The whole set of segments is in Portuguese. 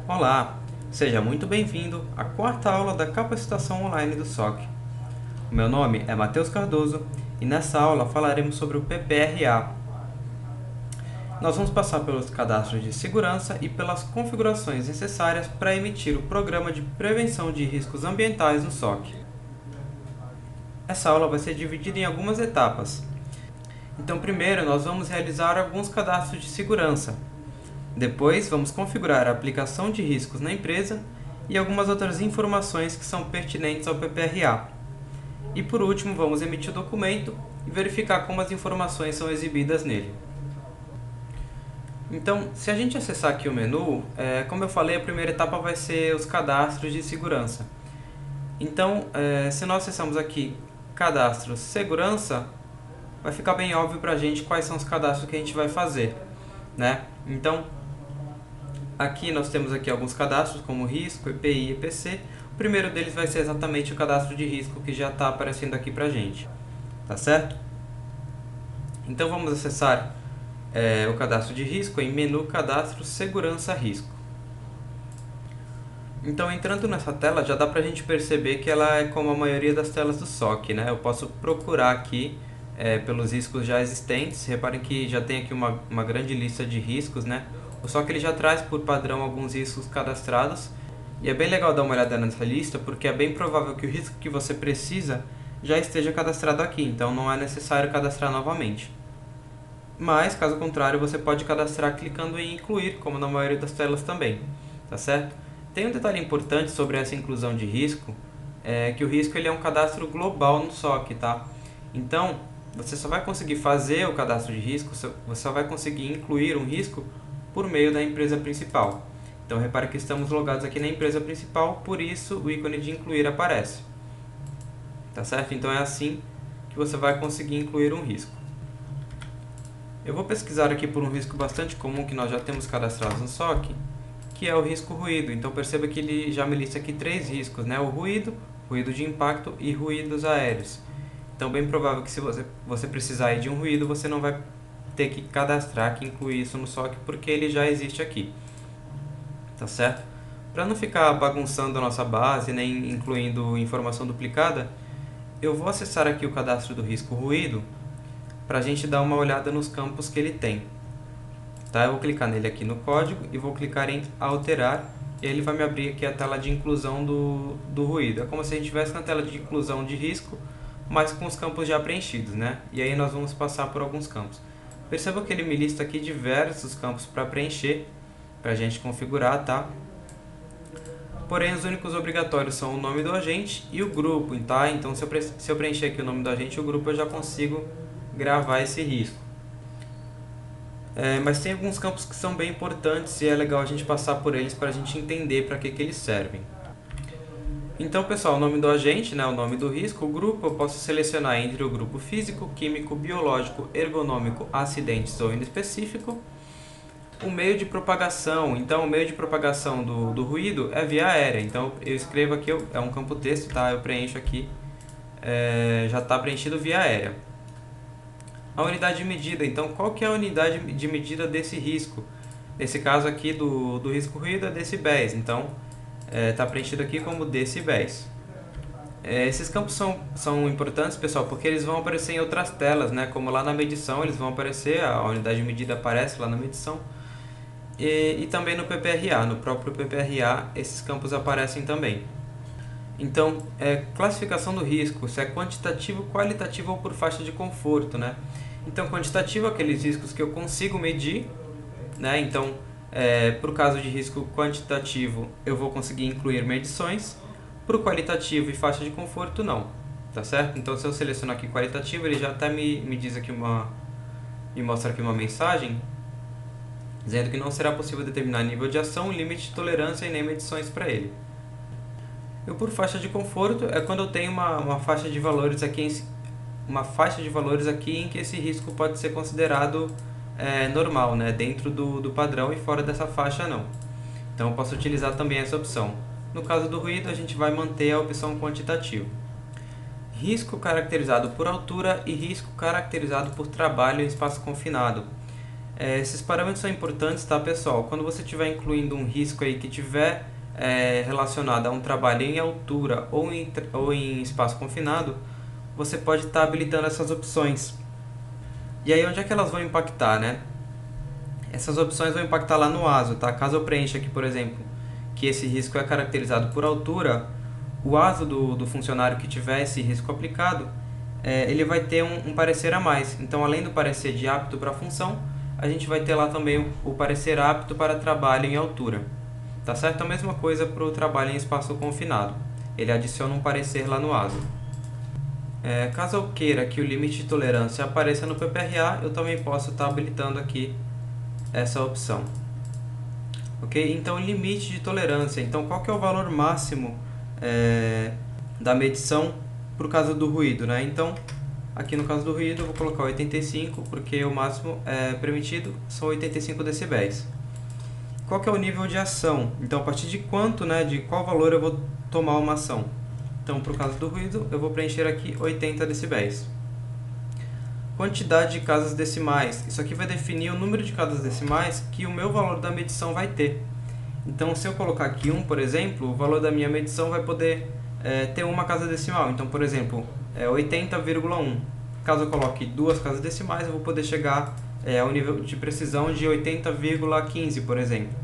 Olá, seja muito bem-vindo à quarta aula da capacitação online do SOC. O meu nome é Matheus Cardoso e nessa aula falaremos sobre o PPRA. Nós vamos passar pelos cadastros de segurança e pelas configurações necessárias para emitir o Programa de Prevenção de Riscos Ambientais no SOC. Essa aula vai ser dividida em algumas etapas. Então, primeiro, nós vamos realizar alguns cadastros de segurança. Depois, vamos configurar a aplicação de riscos na empresa e algumas outras informações que são pertinentes ao PPRA. E por último, vamos emitir o documento e verificar como as informações são exibidas nele. Então, se a gente acessar aqui o menu, como eu falei, a primeira etapa vai ser os cadastros de segurança. Então, se nós acessamos aqui Cadastros Segurança, vai ficar bem óbvio para a gente quais são os cadastros que a gente vai fazer, né? Então, aqui nós temos aqui alguns cadastros, como risco, EPI e EPC. O primeiro deles vai ser exatamente o cadastro de risco que já está aparecendo aqui para a gente, tá certo? Então vamos acessar o cadastro de risco em menu Cadastro Segurança Risco. Então, entrando nessa tela, já dá para a gente perceber que ela é como a maioria das telas do SOC, né? Eu posso procurar aqui pelos riscos já existentes. Reparem que já tem aqui uma grande lista de riscos, né? O SOC ele já traz por padrão alguns riscos cadastrados. E é bem legal dar uma olhada nessa lista, porque é bem provável que o risco que você precisa já esteja cadastrado aqui, então não é necessário cadastrar novamente. Mas, caso contrário, você pode cadastrar clicando em incluir, como na maioria das telas também, tá certo? Tem um detalhe importante sobre essa inclusão de risco, que o risco ele é um cadastro global no SOC, tá? Então, você só vai conseguir fazer o cadastro de risco, você só vai conseguir incluir um risco por meio da empresa principal. Então, repare que estamos logados aqui na empresa principal, por isso o ícone de incluir aparece. Tá certo? Então, é assim que você vai conseguir incluir um risco. Eu vou pesquisar aqui por um risco bastante comum que nós já temos cadastrados no SOC, que é o risco ruído. Então, perceba que ele já me lista aqui 3 riscos, né? O ruído, ruído de impacto e ruídos aéreos. Então, bem provável que se você precisar de um ruído, você não vai ter que cadastrar, que incluir isso no SOC, porque ele já existe aqui. Tá certo? Para não ficar bagunçando a nossa base, nem incluindo informação duplicada, eu vou acessar aqui o cadastro do risco ruído para a gente dar uma olhada nos campos que ele tem. Tá? Eu vou clicar nele aqui no código e vou clicar em alterar e ele vai me abrir aqui a tela de inclusão do ruído. É como se a gente estivesse na tela de inclusão de risco, mas com os campos já preenchidos, né? E aí nós vamos passar por alguns campos. Perceba que ele me lista aqui diversos campos para preencher, para a gente configurar, tá? Porém, os únicos obrigatórios são o nome do agente e o grupo, tá? Então, se eu preencher aqui o nome do agente e o grupo, eu já consigo gravar esse risco. Mas tem alguns campos que são bem importantes e é legal a gente passar por eles para a gente entender para que eles servem. Então, pessoal, o nome do agente, né, o nome do risco, o grupo, eu posso selecionar entre o grupo físico, químico, biológico, ergonômico, acidentes ou inespecífico. O meio de propagação, então o meio de propagação do ruído é via aérea. Então eu escrevo aqui, é um campo texto, tá? Eu preencho aqui, já está preenchido via aérea. A unidade de medida, então qual que é a unidade de medida desse risco? Nesse caso aqui do risco ruído é decibéis, então está preenchido aqui como decibéis. Esses campos são importantes, pessoal, porque eles vão aparecer em outras telas, né? Como lá na medição eles vão aparecer, a unidade de medida aparece lá na medição. E também no PPRA, no próprio PPRA, esses campos aparecem também. Então, classificação do risco, se é quantitativo, qualitativo ou por faixa de conforto, né? Então, quantitativo, aqueles riscos que eu consigo medir, né? Então, para o caso de risco quantitativo, eu vou conseguir incluir medições. Para o qualitativo e faixa de conforto, não, tá certo? Então, se eu selecionar aqui qualitativo, ele já até me diz aqui me mostra aqui uma mensagem dizendo que não será possível determinar nível de ação, limite de tolerância e nem medições para ele. E por faixa de conforto é quando eu tenho uma faixa de valores aqui em que esse risco pode ser considerado normal, né? Dentro do padrão, e fora dessa faixa não. Então eu posso utilizar também essa opção. No caso do ruído, a gente vai manter a opção quantitativo. Risco caracterizado por altura e risco caracterizado por trabalho em espaço confinado. Esses parâmetros são importantes, tá, pessoal? Quando você estiver incluindo um risco aí que tiver relacionado a um trabalho em altura ou em espaço confinado, você pode estar habilitando essas opções. E aí, onde é que elas vão impactar, né? Essas opções vão impactar lá no ASO, tá? Caso eu preencha aqui, por exemplo, que esse risco é caracterizado por altura, o ASO do funcionário que tiver esse risco aplicado, ele vai ter um parecer a mais. Então, além do parecer de apto para a função, a gente vai ter lá também o parecer apto para trabalho em altura. Tá certo? A mesma coisa para o trabalho em espaço confinado. Ele adiciona um parecer lá no ASO. Caso eu queira que o limite de tolerância apareça no PPRA, eu também posso estar habilitando aqui essa opção. Ok? Então, limite de tolerância. Então, qual que é o valor máximo da medição por causa do ruído, né? Então, aqui no caso do ruído, eu vou colocar 85, porque o máximo permitido são 85 decibéis. Qual que é o nível de ação? Então, a partir de quanto, né, de qual valor eu vou tomar uma ação? Então, por causa do ruído, eu vou preencher aqui 80 decibéis. Quantidade de casas decimais. Isso aqui vai definir o número de casas decimais que o meu valor da medição vai ter. Então, se eu colocar aqui 1, por exemplo, o valor da minha medição vai poder ter uma casa decimal. Então, por exemplo, 80,1. Caso eu coloque 2 casas decimais, eu vou poder chegar ao nível de precisão de 80,15, por exemplo.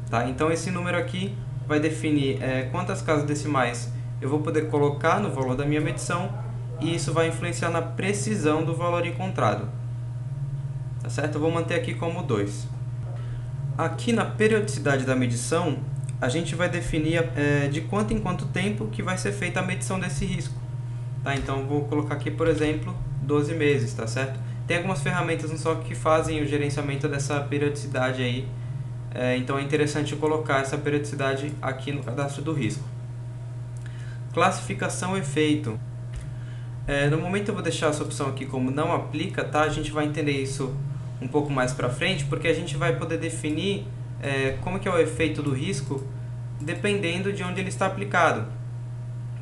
Tá? Então, esse número aqui vai definir quantas casas decimais eu vou poder colocar no valor da minha medição, e isso vai influenciar na precisão do valor encontrado. Tá certo? Eu vou manter aqui como 2. Aqui na periodicidade da medição, a gente vai definir de quanto em quanto tempo que vai ser feita a medição desse risco. Tá? Então, eu vou colocar aqui, por exemplo, 12 meses, tá certo? Tem algumas ferramentas no SOC que fazem o gerenciamento dessa periodicidade aí, então é interessante colocar essa periodicidade aqui no cadastro do risco. Classificação efeito. No momento eu vou deixar essa opção aqui como não aplica, tá? A gente vai entender isso um pouco mais para frente, porque a gente vai poder definir como que é o efeito do risco dependendo de onde ele está aplicado.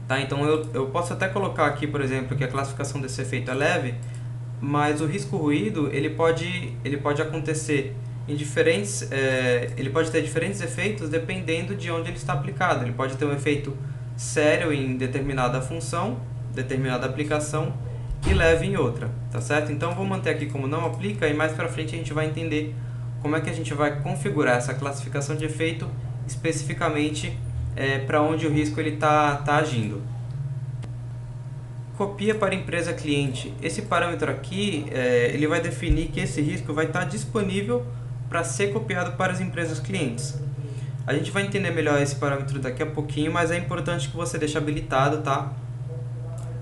Tá? Então eu posso até colocar aqui, por exemplo, que a classificação desse efeito é leve, mas o risco ruído ele pode acontecer em diferentes, ele pode ter diferentes efeitos dependendo de onde ele está aplicado. Ele pode ter um efeito sério em determinada função, determinada aplicação, e leve em outra, tá certo? Então vou manter aqui como não aplica, e mais para frente a gente vai entender como é que a gente vai configurar essa classificação de efeito especificamente para onde o risco está agindo. Copia para empresa cliente. Esse parâmetro aqui ele vai definir que esse risco vai estar disponível para ser copiado para as empresas clientes. A gente vai entender melhor esse parâmetro daqui a pouquinho, mas é importante que você deixe habilitado, tá?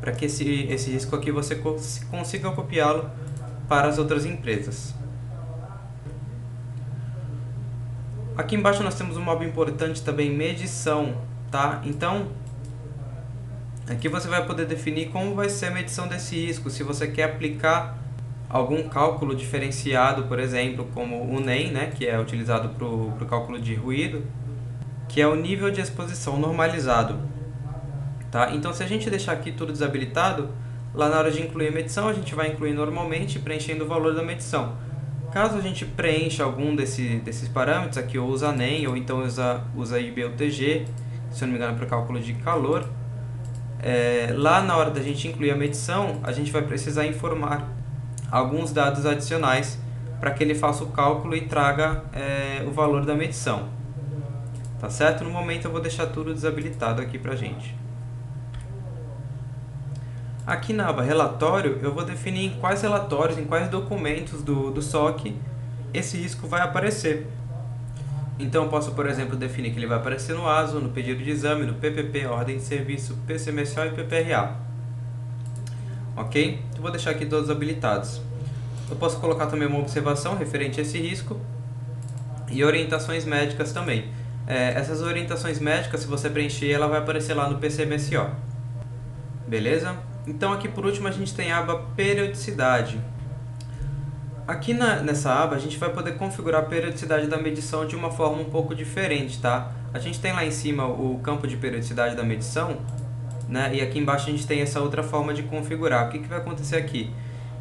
Para que esse risco aqui você consiga copiá-lo para as outras empresas. Aqui embaixo nós temos um mob importante também, medição, tá? Então, aqui você vai poder definir como vai ser a medição desse risco, se você quer aplicar algum cálculo diferenciado, por exemplo, como o NEM, né, que é utilizado para o cálculo de ruído, que é o nível de exposição normalizado. Tá? Então, se a gente deixar aqui tudo desabilitado, lá na hora de incluir a medição, a gente vai incluir normalmente, preenchendo o valor da medição. Caso a gente preencha algum desses parâmetros, aqui ou usa NEM, ou então usa IBUTG, se eu não me engano, para cálculo de calor, lá na hora da gente incluir a medição, a gente vai precisar informar alguns dados adicionais para que ele faça o cálculo e traga o valor da medição. Tá certo? No momento eu vou deixar tudo desabilitado aqui para a gente. Aqui na aba relatório, eu vou definir em quais relatórios, em quais documentos do SOC esse risco vai aparecer. Então, eu posso, por exemplo, definir que ele vai aparecer no ASO, no pedido de exame, no PPP, ordem de serviço, PCMSO e PPRA. Ok? Então, vou deixar aqui todos habilitados. Eu posso colocar também uma observação referente a esse risco e orientações médicas também. Essas orientações médicas, se você preencher, ela vai aparecer lá no PCMSO. Beleza? Então, aqui por último, a gente tem a aba periodicidade. Aqui nessa aba, a gente vai poder configurar a periodicidade da medição de uma forma um pouco diferente, tá? A gente tem lá em cima o campo de periodicidade da medição, né? E aqui embaixo a gente tem essa outra forma de configurar. O que vai acontecer aqui?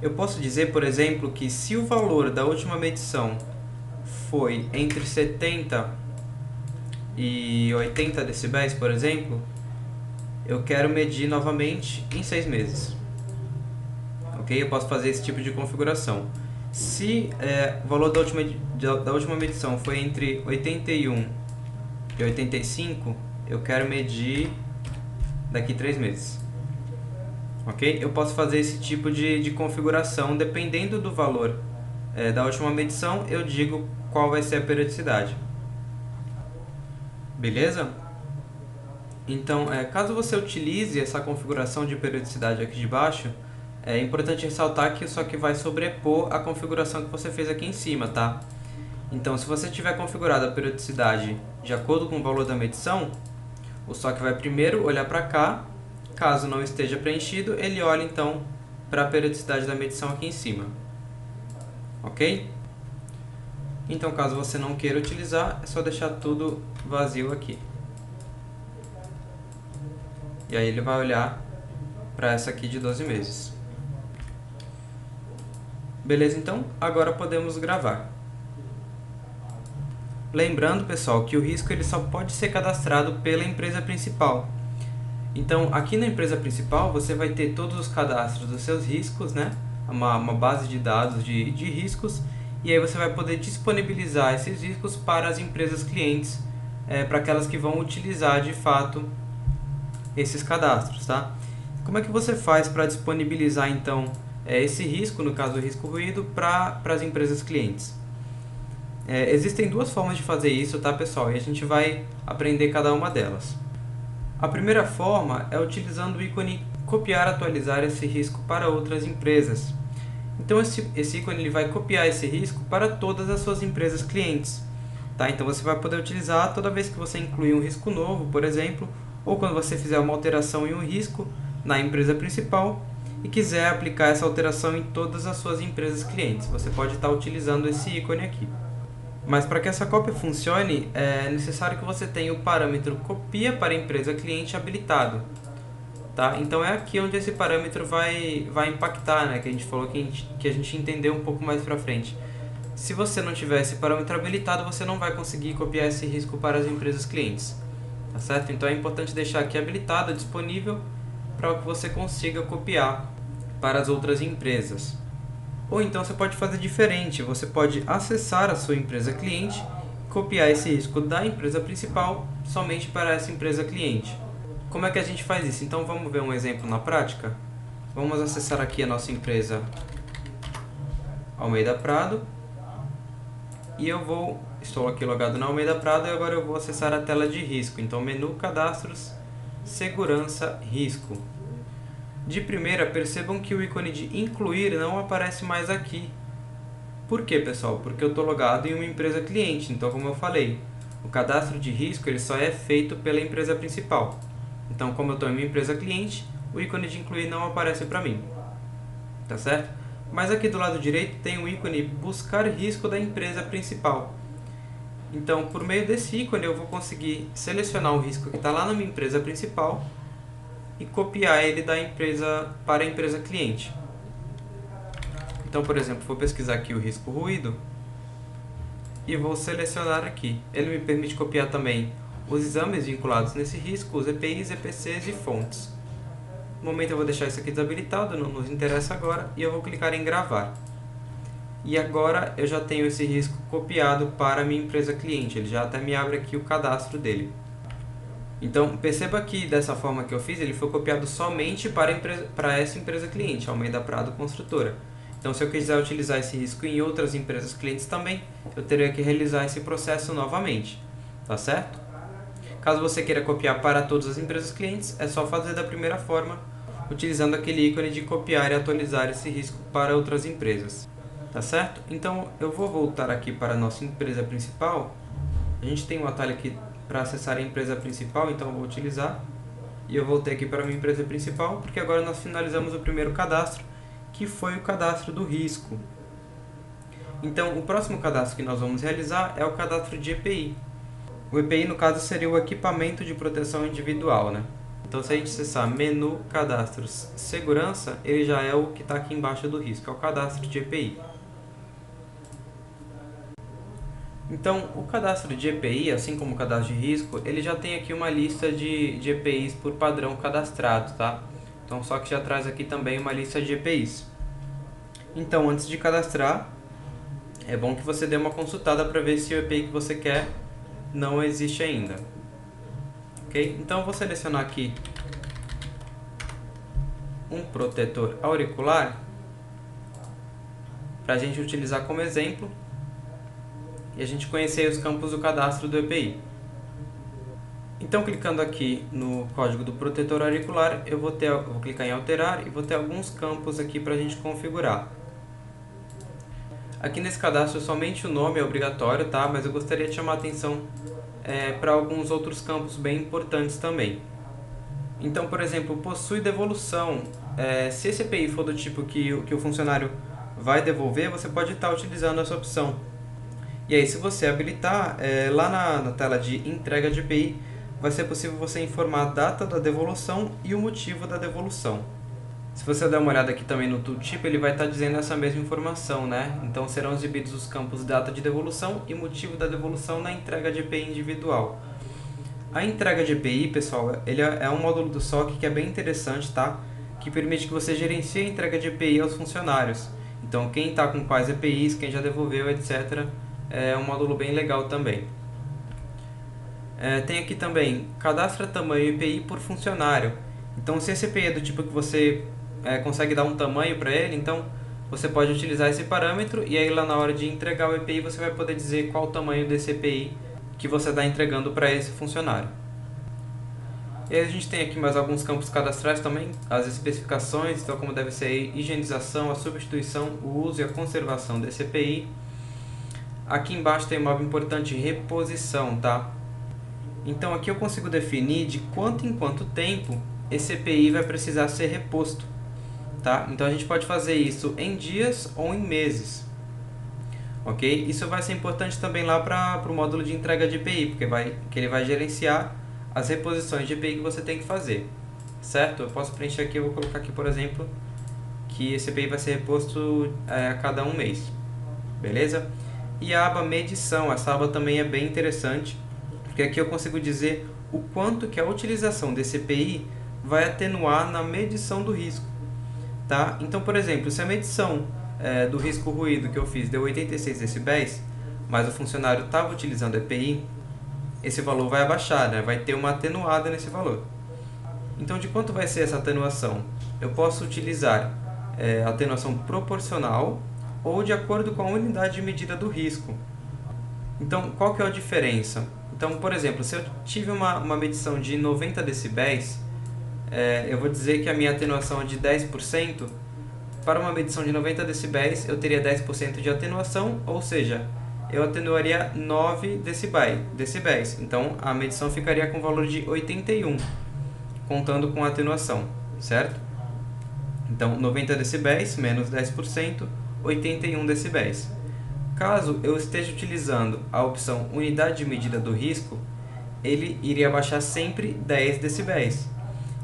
Eu posso dizer, por exemplo, que se o valor da última medição foi entre 70 e 80 decibéis, por exemplo, eu quero medir novamente em 6 meses. Ok? Eu posso fazer esse tipo de configuração. Se o valor da última medição foi entre 81 e 85, eu quero medir daqui 3 meses. Ok? Eu posso fazer esse tipo de configuração, dependendo do valor da última medição, eu digo qual vai ser a periodicidade. Beleza? Então, caso você utilize essa configuração de periodicidade aqui de baixo, é importante ressaltar que isso aqui vai sobrepor a configuração que você fez aqui em cima, tá? Então, se você tiver configurado a periodicidade de acordo com o valor da medição, o SOC vai primeiro olhar para cá. Caso não esteja preenchido, ele olha então para a periodicidade da medição aqui em cima. Ok? Então, caso você não queira utilizar, é só deixar tudo vazio aqui. E aí ele vai olhar para essa aqui de 12 meses. Beleza, então? Agora podemos gravar. Lembrando, pessoal, que o risco ele só pode ser cadastrado pela empresa principal. Então, aqui na empresa principal, você vai ter todos os cadastros dos seus riscos, né? Uma base de dados de riscos, e aí você vai poder disponibilizar esses riscos para as empresas clientes, para aquelas que vão utilizar de fato esses cadastros, tá? Como é que você faz para disponibilizar então esse risco, no caso o risco ruído, para as empresas clientes? Existem duas formas de fazer isso, tá, pessoal? E a gente vai aprender cada uma delas. A primeira forma é utilizando o ícone copiar atualizar esse risco para outras empresas. Então esse ícone ele vai copiar esse risco para todas as suas empresas clientes. Tá? Então você vai poder utilizar toda vez que você incluir um risco novo, por exemplo, ou quando você fizer uma alteração em um risco na empresa principal e quiser aplicar essa alteração em todas as suas empresas clientes. Você pode estar utilizando esse ícone aqui. Mas para que essa cópia funcione, é necessário que você tenha o parâmetro copia para a empresa cliente habilitado. Tá? Então é aqui onde esse parâmetro vai impactar, né? Que a gente falou que a gente entendeu um pouco mais para frente. Se você não tiver esse parâmetro habilitado, você não vai conseguir copiar esse risco para as empresas clientes. Tá certo? Então é importante deixar aqui habilitado, disponível, para que você consiga copiar para as outras empresas. Ou então você pode fazer diferente, você pode acessar a sua empresa cliente, copiar esse risco da empresa principal somente para essa empresa cliente. Como é que a gente faz isso? Então vamos ver um exemplo na prática? Vamos acessar aqui a nossa empresa Almeida Prado. E estou aqui logado na Almeida Prado e agora eu vou acessar a tela de risco. Então menu Cadastros, Segurança, Risco. De primeira, percebam que o ícone de incluir não aparece mais aqui. Por quê, pessoal? Porque eu estou logado em uma empresa cliente. Então, como eu falei, o cadastro de risco ele só é feito pela empresa principal. Então, como eu estou em uma empresa cliente, o ícone de incluir não aparece para mim. Tá certo? Mas aqui do lado direito tem o ícone buscar risco da empresa principal. Então, por meio desse ícone, eu vou conseguir selecionar o risco que está lá na minha empresa principal e copiar ele da empresa para a empresa cliente. Então, por exemplo, vou pesquisar aqui o risco ruído e vou selecionar aqui. Ele me permite copiar também os exames vinculados nesse risco, os EPIs, EPCs e fontes. No momento eu vou deixar isso aqui desabilitado, não nos interessa agora, e eu vou clicar em gravar. E agora eu já tenho esse risco copiado para a minha empresa cliente, ele já até me abre aqui o cadastro dele. Então, perceba que dessa forma que eu fiz, ele foi copiado somente para essa empresa cliente, Almeida Prado Construtora. Então, se eu quiser utilizar esse risco em outras empresas clientes também, eu teria que realizar esse processo novamente, tá certo? Caso você queira copiar para todas as empresas clientes, é só fazer da primeira forma, utilizando aquele ícone de copiar e atualizar esse risco para outras empresas, tá certo? Então, eu vou voltar aqui para a nossa empresa principal. A gente tem um atalho aqui para acessar a empresa principal, então eu vou utilizar. E eu voltei aqui para a minha empresa principal, porque agora nós finalizamos o primeiro cadastro, que foi o cadastro do risco. Então, o próximo cadastro que nós vamos realizar é o cadastro de EPI. O EPI, no caso, seria o equipamento de proteção individual, né? Então se a gente acessar menu, cadastros, segurança, ele já é o que está aqui embaixo do risco, é o cadastro de EPI. Então, o cadastro de EPI, assim como o cadastro de risco, ele já tem aqui uma lista de EPIs por padrão cadastrado, tá? Então, só que já traz aqui também uma lista de EPIs. Então, antes de cadastrar, é bom que você dê uma consultada para ver se o EPI que você quer não existe ainda. Ok? Então, eu vou selecionar aqui um protetor auricular para a gente utilizar como exemplo e a gente conhecer os campos do cadastro do EPI. Então, clicando aqui no código do protetor auricular, eu vou clicar em alterar e vou ter alguns campos aqui para a gente configurar. Aqui nesse cadastro somente o nome é obrigatório, tá? Mas eu gostaria de chamar a atenção para alguns outros campos bem importantes também. Então, por exemplo, possui devolução. Se esse EPI for do tipo que o funcionário vai devolver, você pode estar utilizando essa opção. E aí, se você habilitar, lá na tela de entrega de EPI, vai ser possível você informar a data da devolução e o motivo da devolução. Se você der uma olhada aqui também no tooltip, ele vai estar dizendo essa mesma informação, né? Então serão exibidos os campos data de devolução e motivo da devolução na entrega de EPI individual. A entrega de EPI, pessoal, ele é um módulo do SOC que é bem interessante, tá? Que permite que você gerencie a entrega de EPI aos funcionários. Então quem está com quais EPIs, quem já devolveu, etc. É um módulo bem legal também. Tem aqui também, cadastra tamanho EPI por funcionário. Então se esse EPI é do tipo que você consegue dar um tamanho para ele, então você pode utilizar esse parâmetro e aí lá na hora de entregar o EPI você vai poder dizer qual o tamanho desse EPI que você está entregando para esse funcionário. E aí a gente tem aqui mais alguns campos cadastrais também, as especificações, então como deve ser a higienização, a substituição, o uso e a conservação desse EPI. Aqui embaixo tem uma importante reposição, tá? Então aqui eu consigo definir de quanto em quanto tempo esse EPI vai precisar ser reposto. Tá? Então a gente pode fazer isso em dias ou em meses. Ok? Isso vai ser importante também lá para o módulo de entrega de EPI, porque ele vai gerenciar as reposições de EPI que você tem que fazer. Certo? Eu posso preencher aqui, eu vou colocar aqui, por exemplo, que esse EPI vai ser reposto a cada um mês. Beleza? E a aba medição, essa aba também é bem interessante, porque aqui eu consigo dizer o quanto que a utilização desse EPI vai atenuar na medição do risco. Tá? Então, por exemplo, se a medição do risco ruído que eu fiz deu 86 decibéis, mas o funcionário estava utilizando EPI, esse valor vai abaixar, né? Vai ter uma atenuada nesse valor. Então, de quanto vai ser essa atenuação? Eu posso utilizar atenuação proporcional ou de acordo com a unidade de medida do risco. Então, qual que é a diferença? Então, por exemplo, se eu tive uma medição de 90 decibéis, eu vou dizer que a minha atenuação é de 10%. Para uma medição de 90 decibéis, eu teria 10% de atenuação, ou seja, eu atenuaria 9 decibéis. Então, a medição ficaria com o valor de 81, contando com a atenuação, certo? Então, 90 decibéis menos 10%, 81 decibéis. Caso eu esteja utilizando a opção unidade de medida do risco, ele iria baixar sempre 10 decibéis.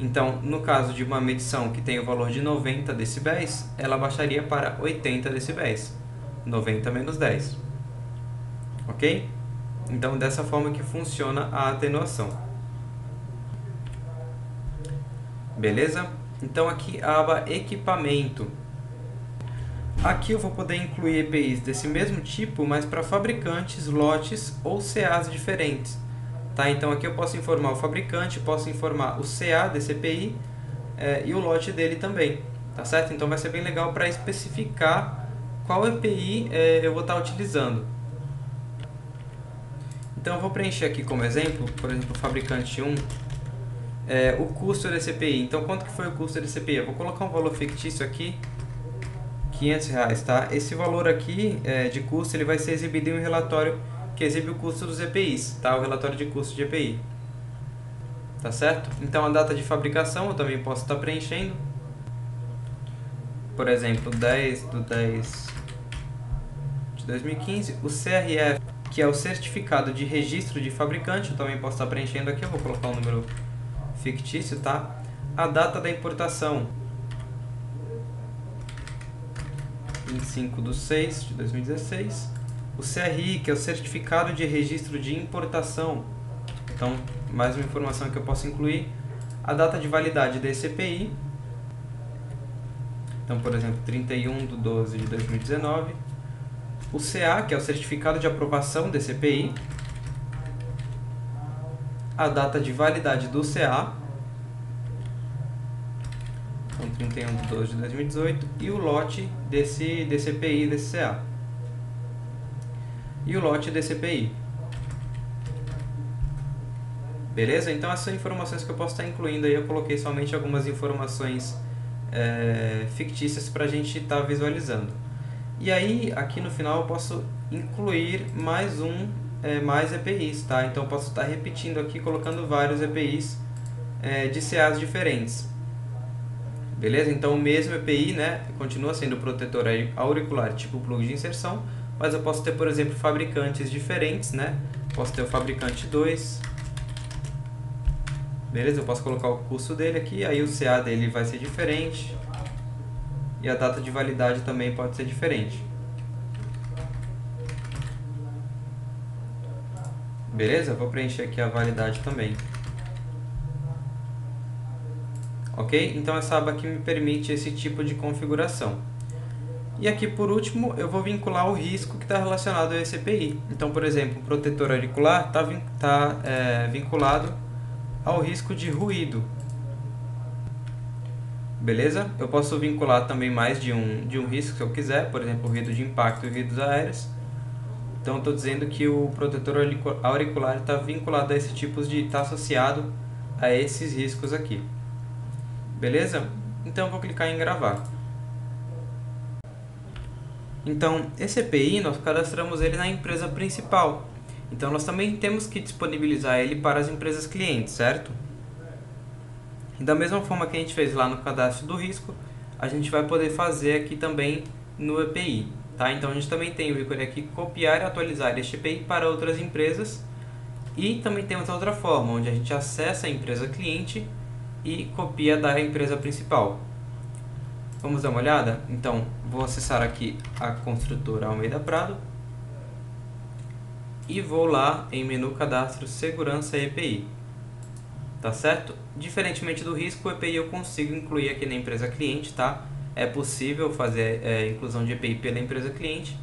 Então, no caso de uma medição que tem o valor de 90 decibéis, ela baixaria para 80 decibéis. 90 menos 10. Ok? Então, dessa forma que funciona a atenuação. Beleza? Então, aqui a aba equipamento. Aqui eu vou poder incluir EPIs desse mesmo tipo, mas para fabricantes, lotes ou CAs diferentes. Tá? Então aqui eu posso informar o fabricante, posso informar o CA desse EPI e o lote dele também. Tá certo? Então vai ser bem legal para especificar qual EPI eu vou estar utilizando. Então eu vou preencher aqui como exemplo, por exemplo, o fabricante 1, o custo desse EPI. Então quanto que foi o custo desse EPI? Eu vou colocar um valor fictício aqui, R$500, tá? Esse valor aqui de custo ele vai ser exibido em um relatório que exibe o custo dos EPIs, tá? O relatório de custo de EPI. Tá certo? Então a data de fabricação eu também posso estar preenchendo. Por exemplo, 10/10 de 2015. O CRF, que é o certificado de registro de fabricante, eu também posso estar preenchendo aqui. Eu vou colocar um número fictício, tá? A data da importação, 25/6/2016. O CRI, que é o Certificado de Registro de Importação. Então, mais uma informação que eu posso incluir. A data de validade desse EPI. Então, por exemplo, 31/12/2019. O CA, que é o Certificado de Aprovação desse EPI. A data de validade do CA. Então, 31/12/2018. E o lote desse EPI, desse CA. E o lote desse EPI. Beleza? Então, essas são informações que eu posso estar incluindo aí. Eu coloquei somente algumas informações fictícias para a gente estar visualizando. E aí, aqui no final, eu posso incluir mais EPIs, tá? Então, eu posso estar repetindo aqui, colocando vários EPIs de CAs diferentes. Beleza? Então, o mesmo EPI, né, continua sendo protetor auricular tipo plug de inserção, mas eu posso ter, por exemplo, fabricantes diferentes, né? Posso ter o fabricante 2. Beleza? Eu posso colocar o custo dele aqui, aí o CA dele vai ser diferente. E a data de validade também pode ser diferente. Beleza? Vou preencher aqui a validade também. Ok? Então essa aba aqui me permite esse tipo de configuração. E aqui por último eu vou vincular o risco que está relacionado a esse EPI. Então, por exemplo, o protetor auricular está vinculado ao risco de ruído. Beleza? Eu posso vincular também mais de um risco se eu quiser, por exemplo, ruído de impacto e ruídos aéreos. Então, estou dizendo que o protetor auricular está vinculado a esse tipo está associado a esses riscos aqui. Beleza? Então, eu vou clicar em gravar. Então, esse EPI, nós cadastramos ele na empresa principal. Então, nós também temos que disponibilizar ele para as empresas clientes, certo? E da mesma forma que a gente fez lá no cadastro do risco, a gente vai poder fazer aqui também no EPI. Tá? Então, a gente também tem o ícone aqui, copiar e atualizar este EPI para outras empresas. E também temos a outra forma, onde a gente acessa a empresa cliente e copia da empresa principal. Vamos dar uma olhada? Então, vou acessar aqui a construtora Almeida Prado e vou lá em menu Cadastro Segurança EPI. Tá certo? Diferentemente do risco, o EPI eu consigo incluir aqui na empresa cliente, tá? É possível fazer inclusão de EPI pela empresa cliente,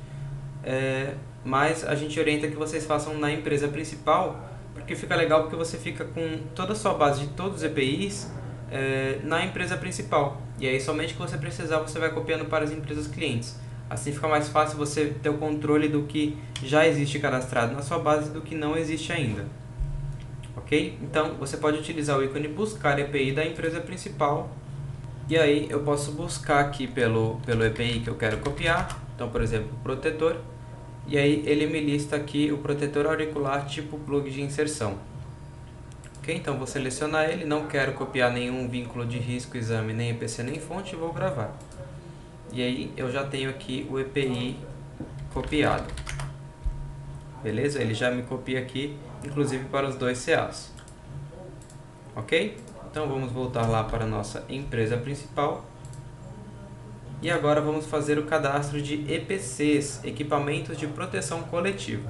mas a gente orienta que vocês façam na empresa principal, porque fica legal, porque você fica com toda a sua base de todos os EPIs na empresa principal. E aí, somente que você precisar, você vai copiando para as empresas clientes. Assim fica mais fácil você ter o controle do que já existe cadastrado na sua base do que não existe ainda. Ok? Então, você pode utilizar o ícone buscar EPI da empresa principal. E aí, eu posso buscar aqui pelo EPI que eu quero copiar. Então, por exemplo, protetor. E aí, ele me lista aqui o protetor auricular tipo plug de inserção. Ok? Então, vou selecionar ele. Não quero copiar nenhum vínculo de risco, exame, nem EPC, nem fonte. E vou gravar. E aí, eu já tenho aqui o EPI copiado. Beleza? Ele já me copia aqui, inclusive para os dois CAs. Ok? Então vamos voltar lá para a nossa empresa principal. E agora vamos fazer o cadastro de EPCs, Equipamentos de Proteção Coletiva.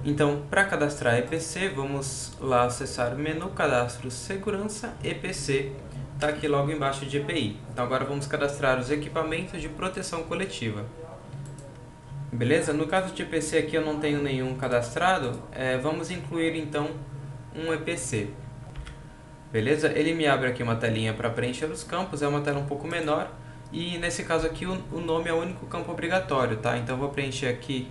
Então, para cadastrar EPC, vamos lá acessar o menu Cadastro Segurança EPC. Está aqui logo embaixo de EPI. Então agora vamos cadastrar os equipamentos de proteção coletiva. Beleza? No caso de EPC aqui eu não tenho nenhum cadastrado, vamos incluir então um EPC. Beleza? Ele me abre aqui uma telinha para preencher os campos, é uma tela um pouco menor, e nesse caso aqui o nome é o único campo obrigatório, tá? Então vou preencher aqui,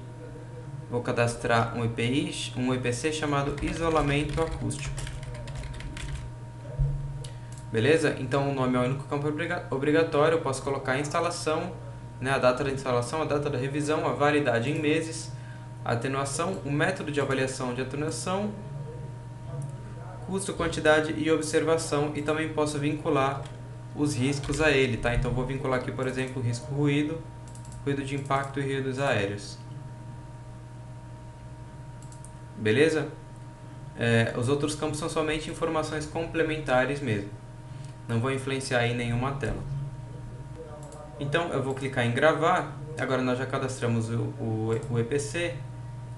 vou cadastrar um EPC chamado isolamento acústico. Beleza? Então o nome é o único campo obrigatório, eu posso colocar a instalação, a data da instalação, a data da revisão, a validade em meses, a atenuação, o método de avaliação de atenuação, custo, quantidade e observação, e também posso vincular os riscos a ele, tá? Então vou vincular aqui, por exemplo, o risco ruído, ruído de impacto e ruídos aéreos. Beleza? Os outros campos são somente informações complementares mesmo. Não vão influenciar em nenhuma tela. Então eu vou clicar em gravar. Agora nós já cadastramos o EPC.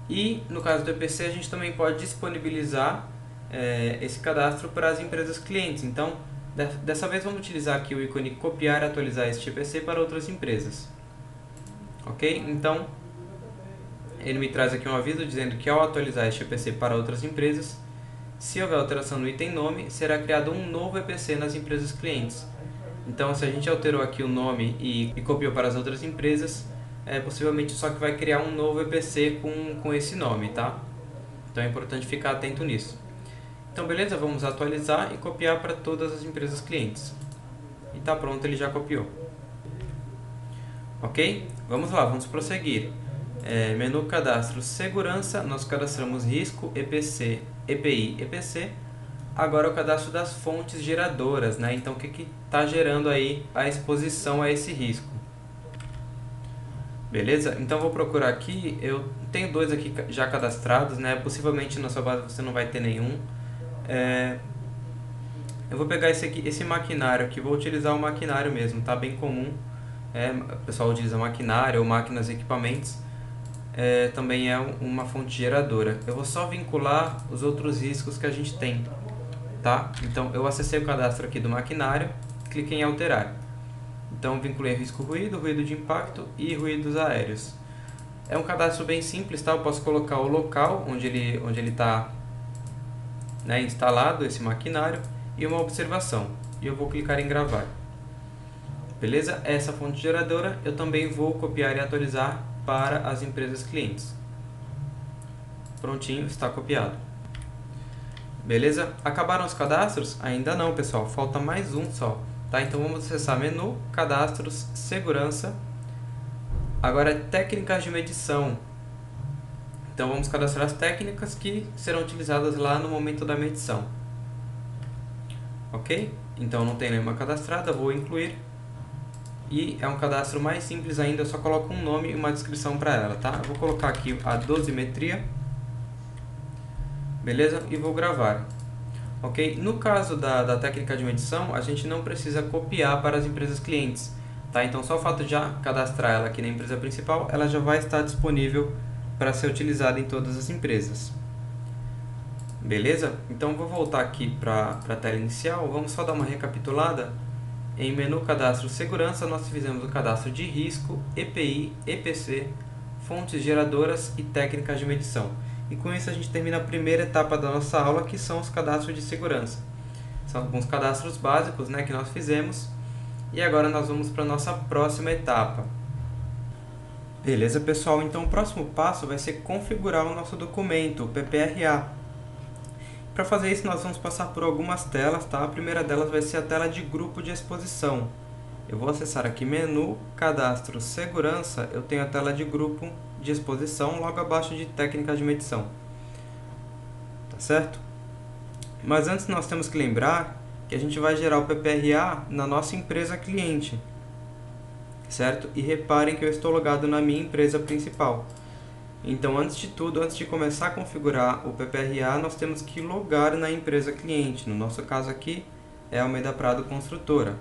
E no caso do EPC a gente também pode disponibilizar esse cadastro para as empresas clientes. Então dessa vez vamos utilizar aqui o ícone copiar e atualizar este EPC para outras empresas. Ok? Então ele me traz aqui um aviso dizendo que ao atualizar este EPC para outras empresas, se houver alteração no item nome, será criado um novo EPC nas empresas clientes. Então, se a gente alterou aqui o nome e copiou para as outras empresas, possivelmente só que vai criar um novo EPC com esse nome, tá? Então é importante ficar atento nisso. Então, beleza? Vamos atualizar e copiar para todas as empresas clientes. E tá pronto, ele já copiou. Ok? Vamos lá, vamos prosseguir. Menu cadastro segurança, nós cadastramos risco, EPC, EPI, EPC. Agora o cadastro das fontes geradoras, né? Então o que está gerando aí a exposição a esse risco? Beleza? Então vou procurar aqui, eu tenho dois aqui já cadastrados, né? Possivelmente na sua base você não vai ter nenhum. Eu vou pegar esse maquinário aqui, vou utilizar o maquinário mesmo, tá? Bem comum. O pessoal utiliza maquinário ou máquinas e equipamentos. Também é uma fonte geradora. Eu vou só vincular os outros riscos que a gente tem, tá? Então eu acessei o cadastro aqui do maquinário, cliquei em alterar. Então vinculei risco ruído, ruído de impacto e ruídos aéreos. É um cadastro bem simples, tá? Eu posso colocar o local onde ele está, né, instalado, esse maquinário, e uma observação. E eu vou clicar em gravar. Beleza? Essa fonte geradora eu também vou copiar e atualizar para as empresas clientes. Prontinho, está copiado. Beleza? Acabaram os cadastros? Ainda não, pessoal. Falta mais um só. Tá? Então vamos acessar menu, cadastros, segurança. Agora técnicas de medição. Então vamos cadastrar as técnicas que serão utilizadas lá no momento da medição. Ok? Então não tem nenhuma cadastrada, vou incluir. E é um cadastro mais simples ainda, eu só coloco um nome e uma descrição para ela, tá? Eu vou colocar aqui a dosimetria. Beleza? E vou gravar. Ok? No caso da técnica de medição, a gente não precisa copiar para as empresas clientes, tá? Então só o fato de já cadastrar ela aqui na empresa principal, ela já vai estar disponível para ser utilizada em todas as empresas. Beleza? Então vou voltar aqui para a tela inicial, vamos só dar uma recapitulada. Em menu cadastro segurança, nós fizemos o cadastro de risco, EPI, EPC, fontes geradoras e técnicas de medição. E com isso a gente termina a primeira etapa da nossa aula, que são os cadastros de segurança. São alguns cadastros básicos, né, que nós fizemos. E agora nós vamos para a nossa próxima etapa. Beleza, pessoal? Então o próximo passo vai ser configurar o nosso documento, o PPRA. Para fazer isso, nós vamos passar por algumas telas, tá? A primeira delas vai ser a tela de grupo de exposição. Eu vou acessar aqui menu, cadastro, segurança, eu tenho a tela de grupo de exposição logo abaixo de técnica de medição. Tá certo? Mas antes nós temos que lembrar que a gente vai gerar o PPRA na nossa empresa cliente. Certo? E reparem que eu estou logado na minha empresa principal. Então, antes de tudo, antes de começar a configurar o PPRA, nós temos que logar na empresa cliente. No nosso caso aqui, é a Almeida Prado Construtora.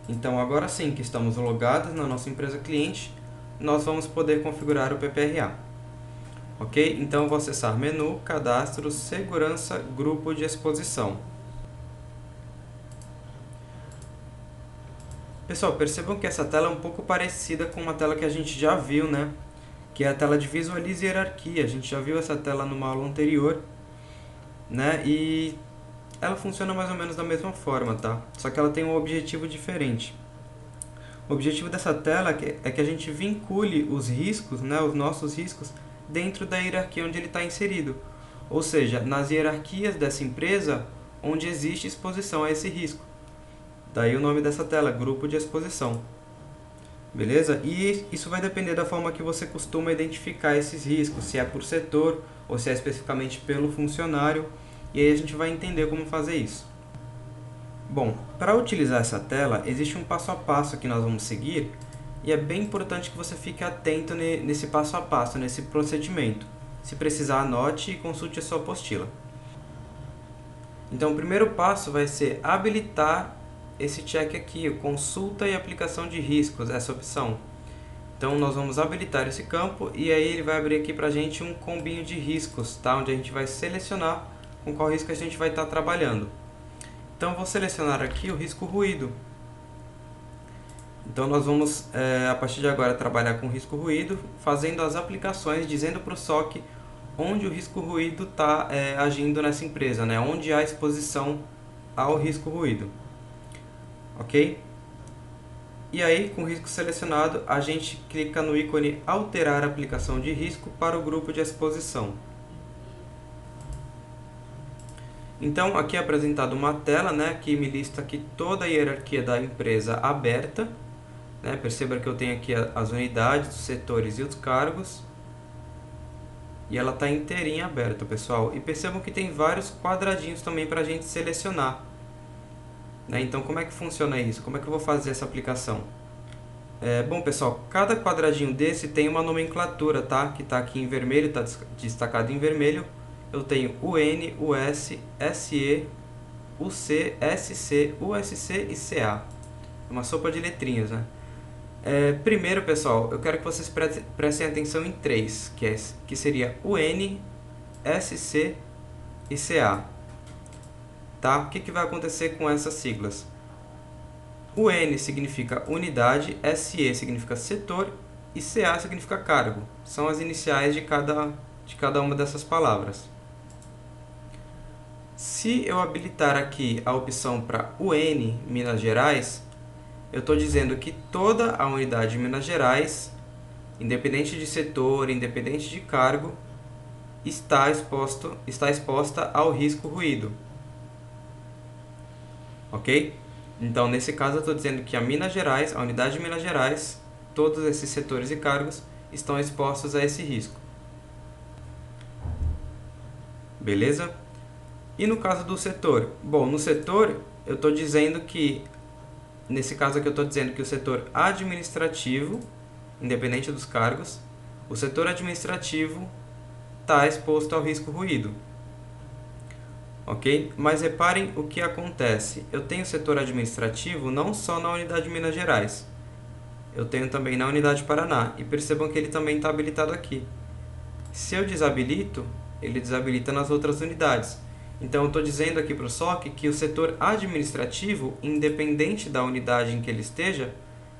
Então, agora sim que estamos logados na nossa empresa cliente, nós vamos poder configurar o PPRA. Ok? Então, eu vou acessar menu, cadastro, segurança, grupo de exposição. Pessoal, percebam que essa tela é um pouco parecida com uma tela que a gente já viu, né? Que é a tela de visualize hierarquia. A gente já viu essa tela numa aula anterior, né? E ela funciona mais ou menos da mesma forma, tá? Só que ela tem um objetivo diferente. O objetivo dessa tela é que a gente vincule os riscos, né? Os nossos riscos, dentro da hierarquia onde ele está inserido. Ou seja, nas hierarquias dessa empresa onde existe exposição a esse risco. Daí o nome dessa tela, grupo de exposição. Beleza? E isso vai depender da forma que você costuma identificar esses riscos, se é por setor ou se é especificamente pelo funcionário. E aí a gente vai entender como fazer isso. Bom, para utilizar essa tela, existe um passo a passo que nós vamos seguir, e é bem importante que você fique atento nesse passo a passo, nesse procedimento. Se precisar, anote e consulte a sua apostila. Então, o primeiro passo vai ser habilitar esse check aqui, o consulta e aplicação de riscos, essa opção. Então, nós vamos habilitar esse campo e aí ele vai abrir aqui para a gente um combinho de riscos, tá? Onde a gente vai selecionar com qual risco a gente vai estar trabalhando. Então, vou selecionar aqui o risco ruído. Então, nós vamos, a partir de agora, trabalhar com risco ruído, fazendo as aplicações, dizendo para o SOC onde o risco ruído está agindo nessa empresa, né? Onde há exposição ao risco ruído. Ok? E aí, com o risco selecionado, a gente clica no ícone Alterar aplicação de risco para o grupo de exposição. Então, aqui é apresentado uma tela, né, que me lista aqui toda a hierarquia da empresa aberta. Né? Perceba que eu tenho aqui as unidades, os setores e os cargos. E ela está inteirinha aberta, pessoal. E percebam que tem vários quadradinhos também para a gente selecionar. Né? Então, como é que funciona isso? Como é que eu vou fazer essa aplicação? Bom, pessoal, cada quadradinho desse tem uma nomenclatura, tá? Que está aqui em vermelho, está destacado em vermelho. Eu tenho UN, US, SE, UC, SC, USC e CA. É uma sopa de letrinhas, né? Primeiro, pessoal, eu quero que vocês prestem atenção em três, que seria UN, SC e CA. Tá? O que vai acontecer com essas siglas? UN significa unidade, SE significa setor e CA significa cargo. São as iniciais de cada uma dessas palavras. Se eu habilitar aqui a opção para UN Minas Gerais, eu estou dizendo que toda a unidade de Minas Gerais, independente de setor, independente de cargo, está exposta ao risco ruído. Ok? Então, nesse caso, eu estou dizendo que a Minas Gerais, a unidade de Minas Gerais, todos esses setores e cargos estão expostos a esse risco. Beleza? E no caso do setor? Bom, no setor, eu estou dizendo que, nesse caso aqui eu estou dizendo que o setor administrativo, independente dos cargos, o setor administrativo está exposto ao risco ruído. Ok? Mas reparem o que acontece. Eu tenho setor administrativo não só na unidade de Minas Gerais. Eu tenho também na unidade Paraná. E percebam que ele também está habilitado aqui. Se eu desabilito, ele desabilita nas outras unidades. Então, eu estou dizendo aqui para o SOC que o setor administrativo, independente da unidade em que ele esteja,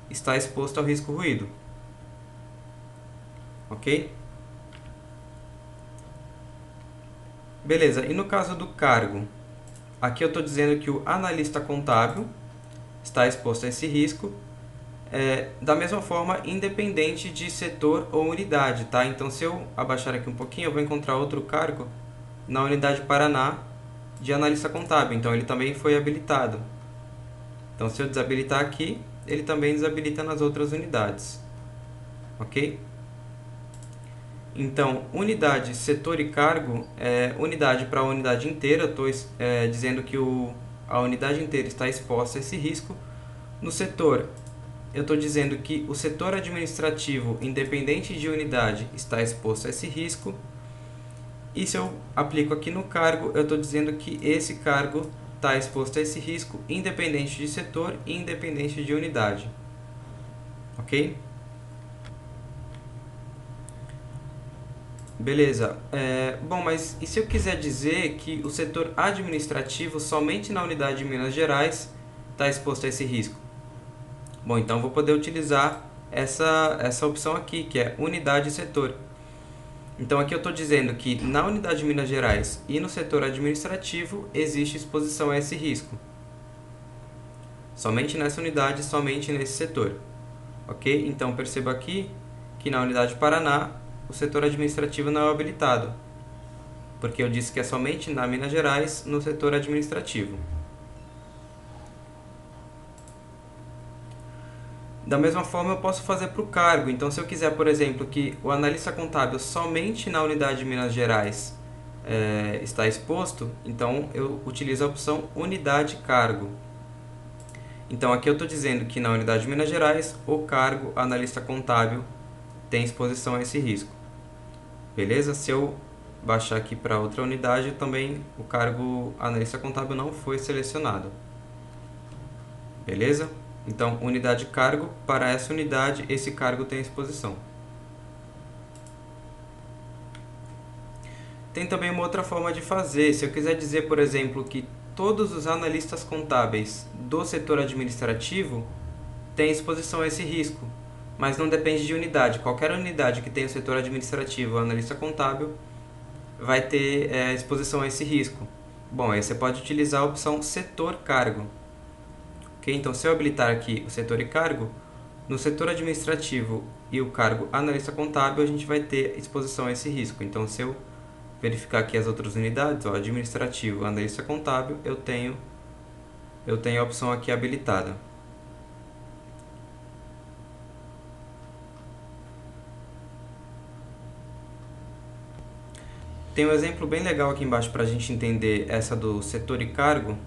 está exposto ao risco ruído. Ok? Beleza, e no caso do cargo? Aqui eu estou dizendo que o analista contábil está exposto a esse risco, da mesma forma, independente de setor ou unidade. Tá? Então, se eu abaixar aqui um pouquinho, eu vou encontrar outro cargo na unidade Paraná de analista contábil. Então, ele também foi habilitado. Então, se eu desabilitar aqui, ele também desabilita nas outras unidades. Ok? Então, unidade, setor e cargo, unidade para a unidade inteira, eu estou dizendo que a unidade inteira está exposta a esse risco. No setor, eu estou dizendo que o setor administrativo, independente de unidade, está exposto a esse risco. E se eu aplico aqui no cargo, eu estou dizendo que esse cargo está exposto a esse risco, independente de setor e independente de unidade. Ok? Beleza. Bom, mas e se eu quiser dizer que o setor administrativo, somente na unidade de Minas Gerais, está exposto a esse risco? Bom, então vou poder utilizar essa opção aqui, que é unidade e setor. Então, aqui eu estou dizendo que na unidade de Minas Gerais e no setor administrativo existe exposição a esse risco. Somente nessa unidade, somente nesse setor. Ok? Então, perceba aqui que na unidade Paraná, o setor administrativo não é habilitado, porque eu disse que é somente na Minas Gerais, no setor administrativo. Da mesma forma, eu posso fazer para o cargo. Então, se eu quiser, por exemplo, que o analista contábil somente na unidade de Minas Gerais está exposto, então eu utilizo a opção unidade cargo. Então aqui eu estou dizendo que na unidade de Minas Gerais, o cargo analista contábil tem exposição a esse risco. Beleza? Se eu baixar aqui para outra unidade, também o cargo analista contábil não foi selecionado. Beleza? Então, unidade cargo, para essa unidade, esse cargo tem exposição. Tem também uma outra forma de fazer. Se eu quiser dizer, por exemplo, que todos os analistas contábeis do setor administrativo têm exposição a esse risco, mas não depende de unidade. Qualquer unidade que tenha o setor administrativo ou analista contábil vai ter exposição a esse risco. Bom, aí você pode utilizar a opção setor cargo. Okay? Então, se eu habilitar aqui o setor e cargo, no setor administrativo e o cargo analista contábil, a gente vai ter exposição a esse risco. Então, se eu verificar aqui as outras unidades, ó, administrativo, analista contábil, eu tenho a opção aqui habilitada. Tem um exemplo bem legal aqui embaixo para a gente entender essa do setor e cargo,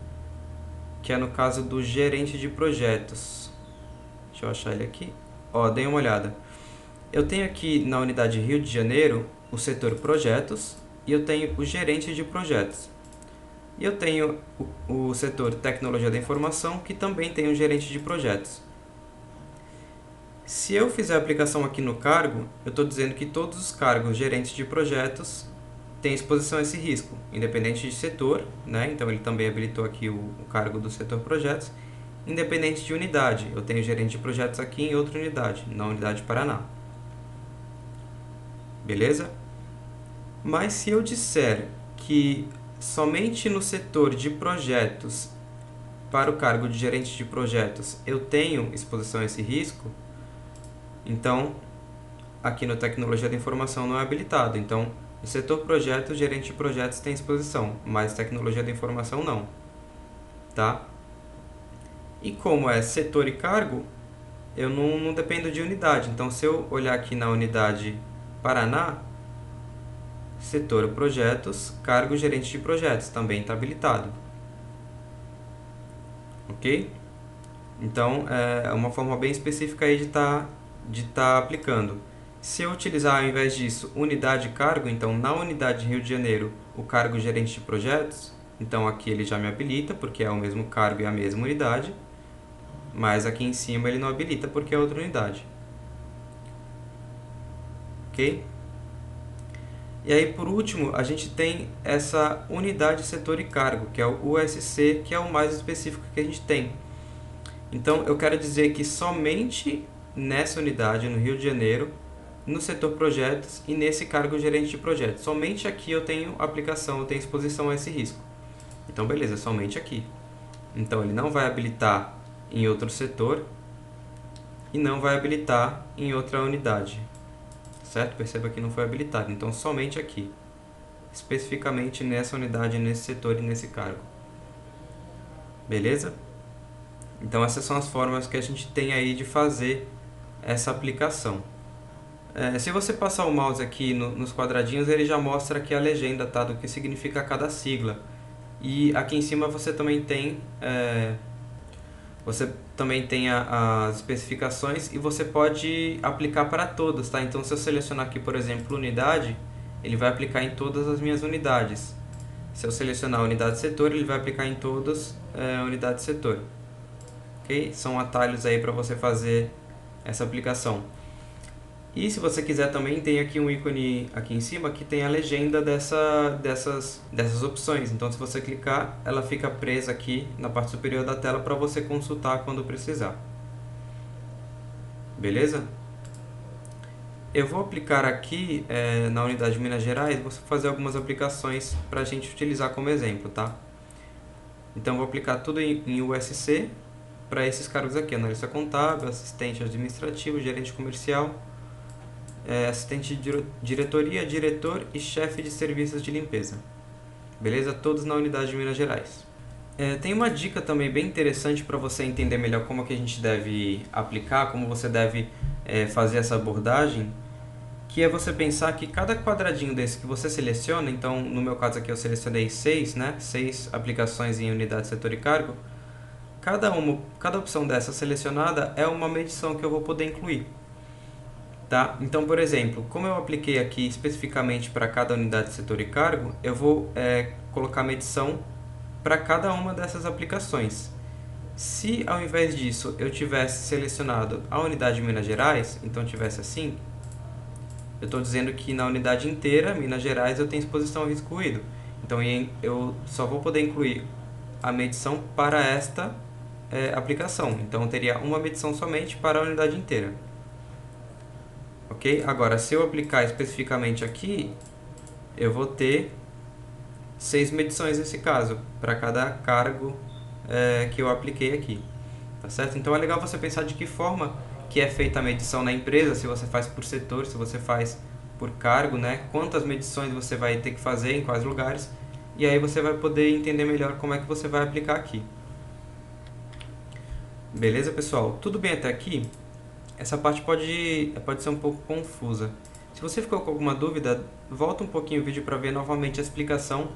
que é no caso do gerente de projetos. Deixa eu achar ele aqui. Ó, dê uma olhada. Eu tenho aqui na unidade Rio de Janeiro o setor projetos e eu tenho o gerente de projetos. E eu tenho o setor tecnologia da informação, que também tem um gerente de projetos. Se eu fizer a aplicação aqui no cargo, eu estou dizendo que todos os cargos gerentes de projetos têm exposição a esse risco, independente de setor, né? Então ele também habilitou aqui o cargo do setor projetos, independente de unidade. Eu tenho gerente de projetos aqui em outra unidade, na unidade Paraná. Beleza? Mas se eu disser que somente no setor de projetos, para o cargo de gerente de projetos, eu tenho exposição a esse risco, então aqui no tecnologia da informação não é habilitado. Então, no setor projetos, gerente de projetos tem exposição, mas tecnologia da informação não. Tá? E como é setor e cargo, eu não dependo de unidade. Então, se eu olhar aqui na unidade Paraná, setor projetos, cargo gerente de projetos, também está habilitado. Ok? Então, é uma forma bem específica aí de tá aplicando. Se eu utilizar, ao invés disso, unidade e cargo, então na unidade Rio de Janeiro, o cargo gerente de projetos, então aqui ele já me habilita, porque é o mesmo cargo e a mesma unidade, mas aqui em cima ele não habilita, porque é outra unidade. Ok? E aí, por último, a gente tem essa unidade, setor e cargo, que é o USC, que é o mais específico que a gente tem. Então, eu quero dizer que somente nessa unidade, no Rio de Janeiro, no setor projetos e nesse cargo gerente de projetos, somente aqui eu tenho aplicação, eu tenho exposição a esse risco. Então, beleza, somente aqui. Então, ele não vai habilitar em outro setor e não vai habilitar em outra unidade. Certo? Perceba que não foi habilitado. Então, somente aqui. Especificamente nessa unidade, nesse setor e nesse cargo. Beleza? Então, essas são as formas que a gente tem aí de fazer essa aplicação. Se você passar o mouse aqui nos quadradinhos, ele já mostra aqui a legenda, tá? Do que significa cada sigla. E aqui em cima você também tem... as especificações e você pode aplicar para todas, tá? Então, se eu selecionar aqui, por exemplo, unidade, ele vai aplicar em todas as minhas unidades. Se eu selecionar unidade setor, ele vai aplicar em todas unidades setor. Ok? São atalhos aí para você fazer essa aplicação. E se você quiser também, tem aqui um ícone aqui em cima que tem a legenda dessas opções. Então, se você clicar, ela fica presa aqui na parte superior da tela para você consultar quando precisar. Beleza? Eu vou aplicar aqui na unidade de Minas Gerais, vou fazer algumas aplicações para a gente utilizar como exemplo, tá? Então, vou aplicar tudo em USC para esses cargos aqui: analista contábil, assistente administrativo, gerente comercial, assistente de diretoria, diretor e chefe de serviços de limpeza. Beleza? Todos na unidade de Minas Gerais. Tem uma dica também bem interessante para você entender melhor como que a gente deve aplicar, como você deve fazer essa abordagem, que é você pensar que cada quadradinho desse que você seleciona, então no meu caso aqui eu selecionei 6, né? 6 aplicações em unidade, setor e cargo. cada opção dessa selecionada é uma medição que eu vou poder incluir. Tá? Então, por exemplo, como eu apliquei aqui especificamente para cada unidade, setor e cargo, eu vou colocar medição para cada uma dessas aplicações. Se ao invés disso eu tivesse selecionado a unidade de Minas Gerais, então tivesse assim, eu estou dizendo que na unidade inteira, Minas Gerais, eu tenho exposição ao risco ruído. Então eu só vou poder incluir a medição para esta aplicação. Então eu teria uma medição somente para a unidade inteira. Ok? Agora, se eu aplicar especificamente aqui, eu vou ter 6 medições nesse caso, para cada cargo que eu apliquei aqui. Tá certo? Então é legal você pensar de que forma que é feita a medição na empresa, se você faz por setor, se você faz por cargo, né? Quantas medições você vai ter que fazer, em quais lugares, e aí você vai poder entender melhor como é que você vai aplicar aqui. Beleza, pessoal? Tudo bem até aqui? Essa parte pode ser um pouco confusa. Se você ficou com alguma dúvida, volta um pouquinho o vídeo para ver novamente a explicação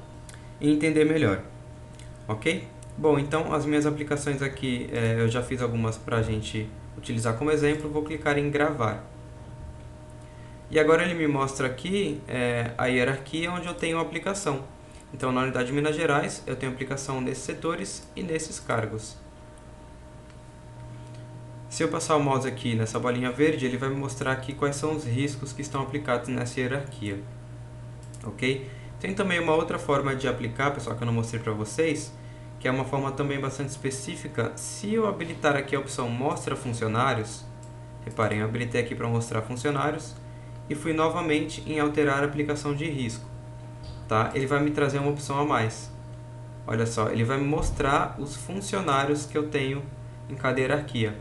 e entender melhor. Ok? Bom, então as minhas aplicações aqui, eu já fiz algumas para a gente utilizar como exemplo, vou clicar em gravar. E agora ele me mostra aqui a hierarquia onde eu tenho a aplicação. Então na unidade de Minas Gerais eu tenho aplicação nesses setores e nesses cargos. Se eu passar o mouse aqui nessa bolinha verde, ele vai me mostrar aqui quais são os riscos que estão aplicados nessa hierarquia. Ok? Tem também uma outra forma de aplicar, pessoal, que eu não mostrei para vocês, que é uma forma também bastante específica. Se eu habilitar aqui a opção Mostra Funcionários, reparem, eu habilitei aqui para mostrar funcionários e fui novamente em Alterar a aplicação de risco. Tá? Ele vai me trazer uma opção a mais. Olha só, ele vai me mostrar os funcionários que eu tenho em cada hierarquia.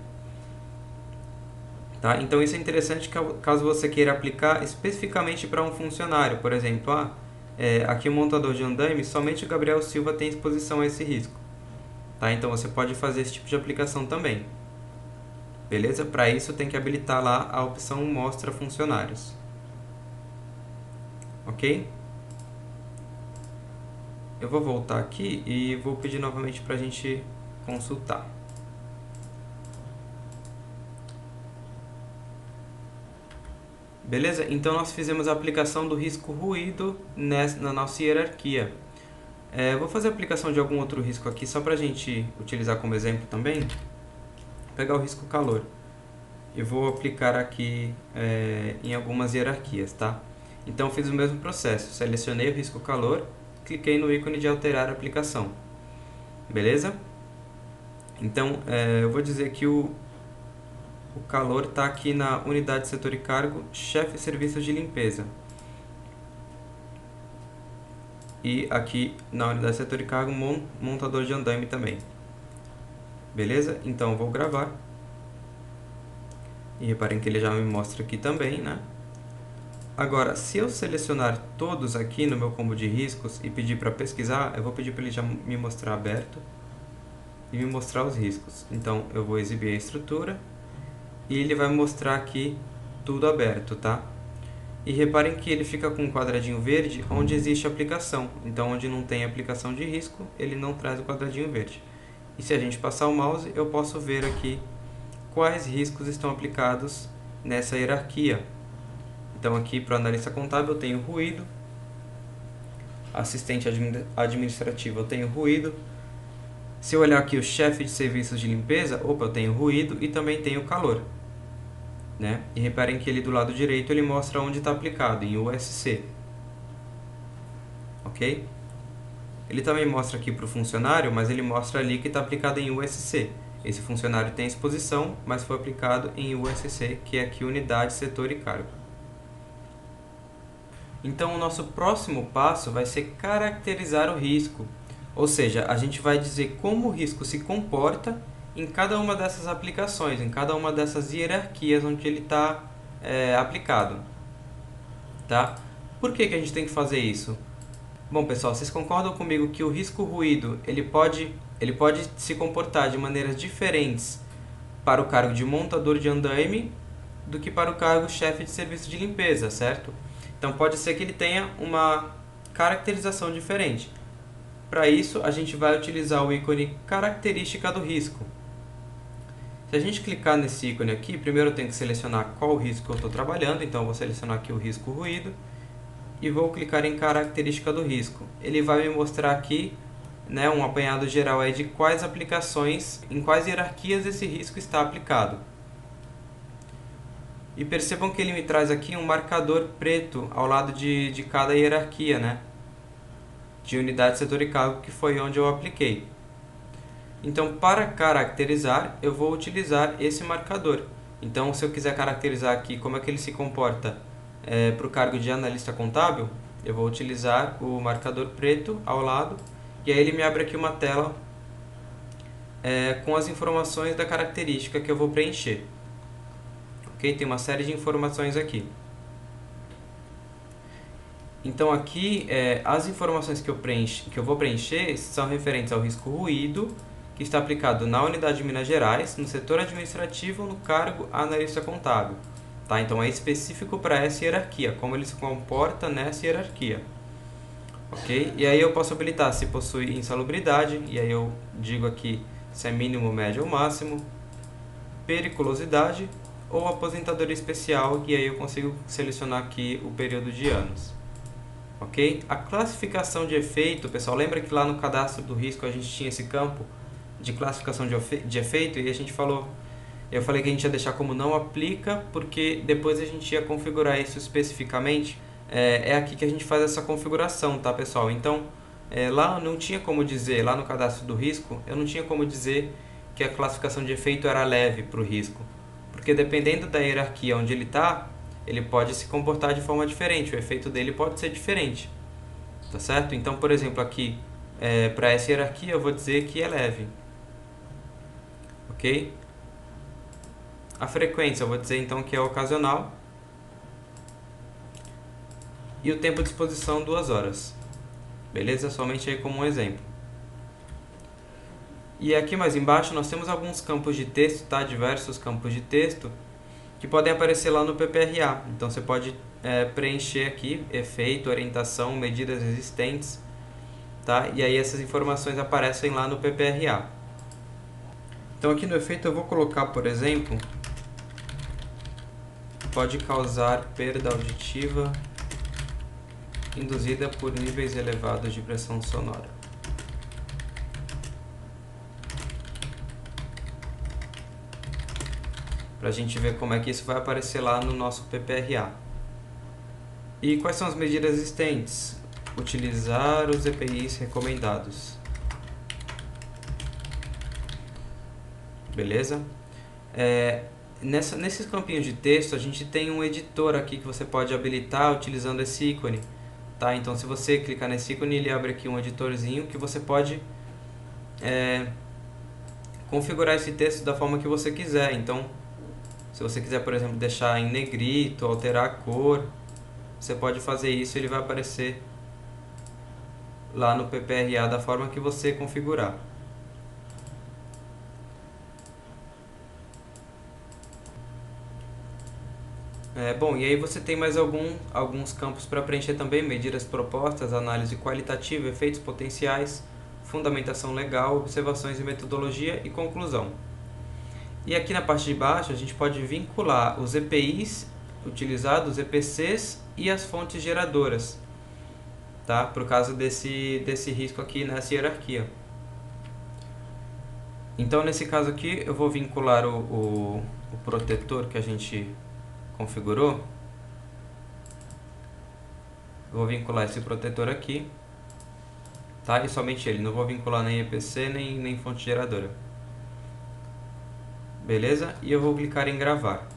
Tá? Então isso é interessante caso você queira aplicar especificamente para um funcionário. Por exemplo, aqui o montador de andaime, somente o Gabriel Silva tem exposição a esse risco. Tá? Então você pode fazer esse tipo de aplicação também. Beleza? Para isso tem que habilitar lá a opção Mostra Funcionários. Ok? Eu vou voltar aqui e vou pedir novamente para a gente consultar. Beleza? Então nós fizemos a aplicação do risco ruído na nossa hierarquia. Vou fazer a aplicação de algum outro risco aqui só para a gente utilizar como exemplo também. Vou pegar o risco calor e vou aplicar aqui em algumas hierarquias, tá? Então fiz o mesmo processo, selecionei o risco calor, cliquei no ícone de alterar a aplicação. Beleza? Então eu vou dizer que o calor está aqui na unidade, setor e cargo, chefe de serviços de limpeza. E aqui na unidade, setor e cargo, montador de andaime também. Beleza? Então eu vou gravar. E reparem que ele já me mostra aqui também, né? Agora, se eu selecionar todos aqui no meu combo de riscos e pedir para pesquisar, eu vou pedir para ele já me mostrar aberto e me mostrar os riscos. Então eu vou exibir a estrutura e ele vai mostrar aqui tudo aberto, tá? E reparem que ele fica com um quadradinho verde onde existe aplicação. Então onde não tem aplicação de risco, ele não traz o quadradinho verde. E se a gente passar o mouse, eu posso ver aqui quais riscos estão aplicados nessa hierarquia. Então aqui para o analista contábil eu tenho ruído, assistente administrativo eu tenho ruído. Se eu olhar aqui o chefe de serviços de limpeza, opa, eu tenho ruído e também tenho calor. Né? E reparem que ele do lado direito ele mostra onde está aplicado, em USC. Ok? Ele também mostra aqui para o funcionário, mas ele mostra ali que está aplicado em USC. Esse funcionário tem exposição, mas foi aplicado em USC, que é aqui unidade, setor e cargo. Então o nosso próximo passo vai ser caracterizar o risco. Ou seja, a gente vai dizer como o risco se comporta em cada uma dessas aplicações, em cada uma dessas hierarquias onde ele está aplicado. Tá? Por que a gente tem que fazer isso? Bom, pessoal, vocês concordam comigo que o risco ruído ele pode se comportar de maneiras diferentes para o cargo de montador de andaime do que para o cargo chefe de serviço de limpeza, certo? Então pode ser que ele tenha uma caracterização diferente. Para isso, a gente vai utilizar o ícone característica do risco. Se a gente clicar nesse ícone aqui, primeiro eu tenho que selecionar qual risco eu estou trabalhando, então eu vou selecionar aqui o risco ruído e vou clicar em característica do risco. Ele vai me mostrar aqui, né, um apanhado geral aí de quais aplicações, em quais hierarquias esse risco está aplicado. E percebam que ele me traz aqui um marcador preto ao lado de cada hierarquia, né, de unidade, setor e cargo, que foi onde eu apliquei. Então, para caracterizar, eu vou utilizar esse marcador. Então, se eu quiser caracterizar aqui como é que ele se comporta para o cargo de analista contábil, eu vou utilizar o marcador preto ao lado, e aí ele me abre aqui uma tela com as informações da característica que eu vou preencher. Ok? Tem uma série de informações aqui. Então, aqui, as informações que eu vou preencher são referentes ao risco ruído, que está aplicado na unidade de Minas Gerais, no setor administrativo, no cargo analista contábil. Tá? Então, é específico para essa hierarquia, como ele se comporta nessa hierarquia. Ok? E aí eu posso habilitar se possui insalubridade, e aí eu digo aqui se é mínimo, médio ou máximo, periculosidade ou aposentadoria especial, e aí eu consigo selecionar aqui o período de anos. Ok? A classificação de efeito, pessoal, lembra que lá no cadastro do risco a gente tinha esse campo de classificação de efeito, e a gente falou, eu falei que a gente ia deixar como não aplica, porque depois a gente ia configurar isso especificamente. É aqui que a gente faz essa configuração, tá, pessoal? Então, lá não tinha como dizer, lá no cadastro do risco, eu não tinha como dizer que a classificação de efeito era leve para o risco, porque dependendo da hierarquia onde ele está, ele pode se comportar de forma diferente, o efeito dele pode ser diferente, tá certo? Então, por exemplo, aqui, para essa hierarquia eu vou dizer que é leve. Ok? A frequência eu vou dizer então que é ocasional. E o tempo de exposição 2 horas. Beleza? Somente aí como um exemplo. E aqui mais embaixo nós temos alguns campos de texto, tá? Diversos campos de texto que podem aparecer lá no PPRA. Então você pode preencher aqui efeito, orientação, medidas existentes, tá? E aí essas informações aparecem lá no PPRA. Então aqui no efeito eu vou colocar, por exemplo, pode causar perda auditiva induzida por níveis elevados de pressão sonora. Para a gente ver como é que isso vai aparecer lá no nosso PPRA. E quais são as medidas existentes? Utilizar os EPIs recomendados. Beleza? Nesses campinhos de texto, a gente tem um editor aqui que você pode habilitar utilizando esse ícone. Tá? Então, se você clicar nesse ícone, ele abre aqui um editorzinho que você pode configurar esse texto da forma que você quiser. Então, se você quiser, por exemplo, deixar em negrito, alterar a cor, você pode fazer isso e ele vai aparecer lá no PPRA da forma que você configurar. Bom, e aí você tem mais alguns campos para preencher também: medidas propostas, análise qualitativa, efeitos potenciais, fundamentação legal, observações e metodologia e conclusão. E aqui na parte de baixo a gente pode vincular os EPIs utilizados, os EPCs e as fontes geradoras, tá? Por causa desse risco aqui nessa hierarquia. Então nesse caso aqui eu vou vincular o protetor que a gente configurou. Vou vincular esse protetor aqui, tá? E somente ele, não vou vincular nem EPC nem fonte geradora. Beleza? E eu vou clicar em gravar.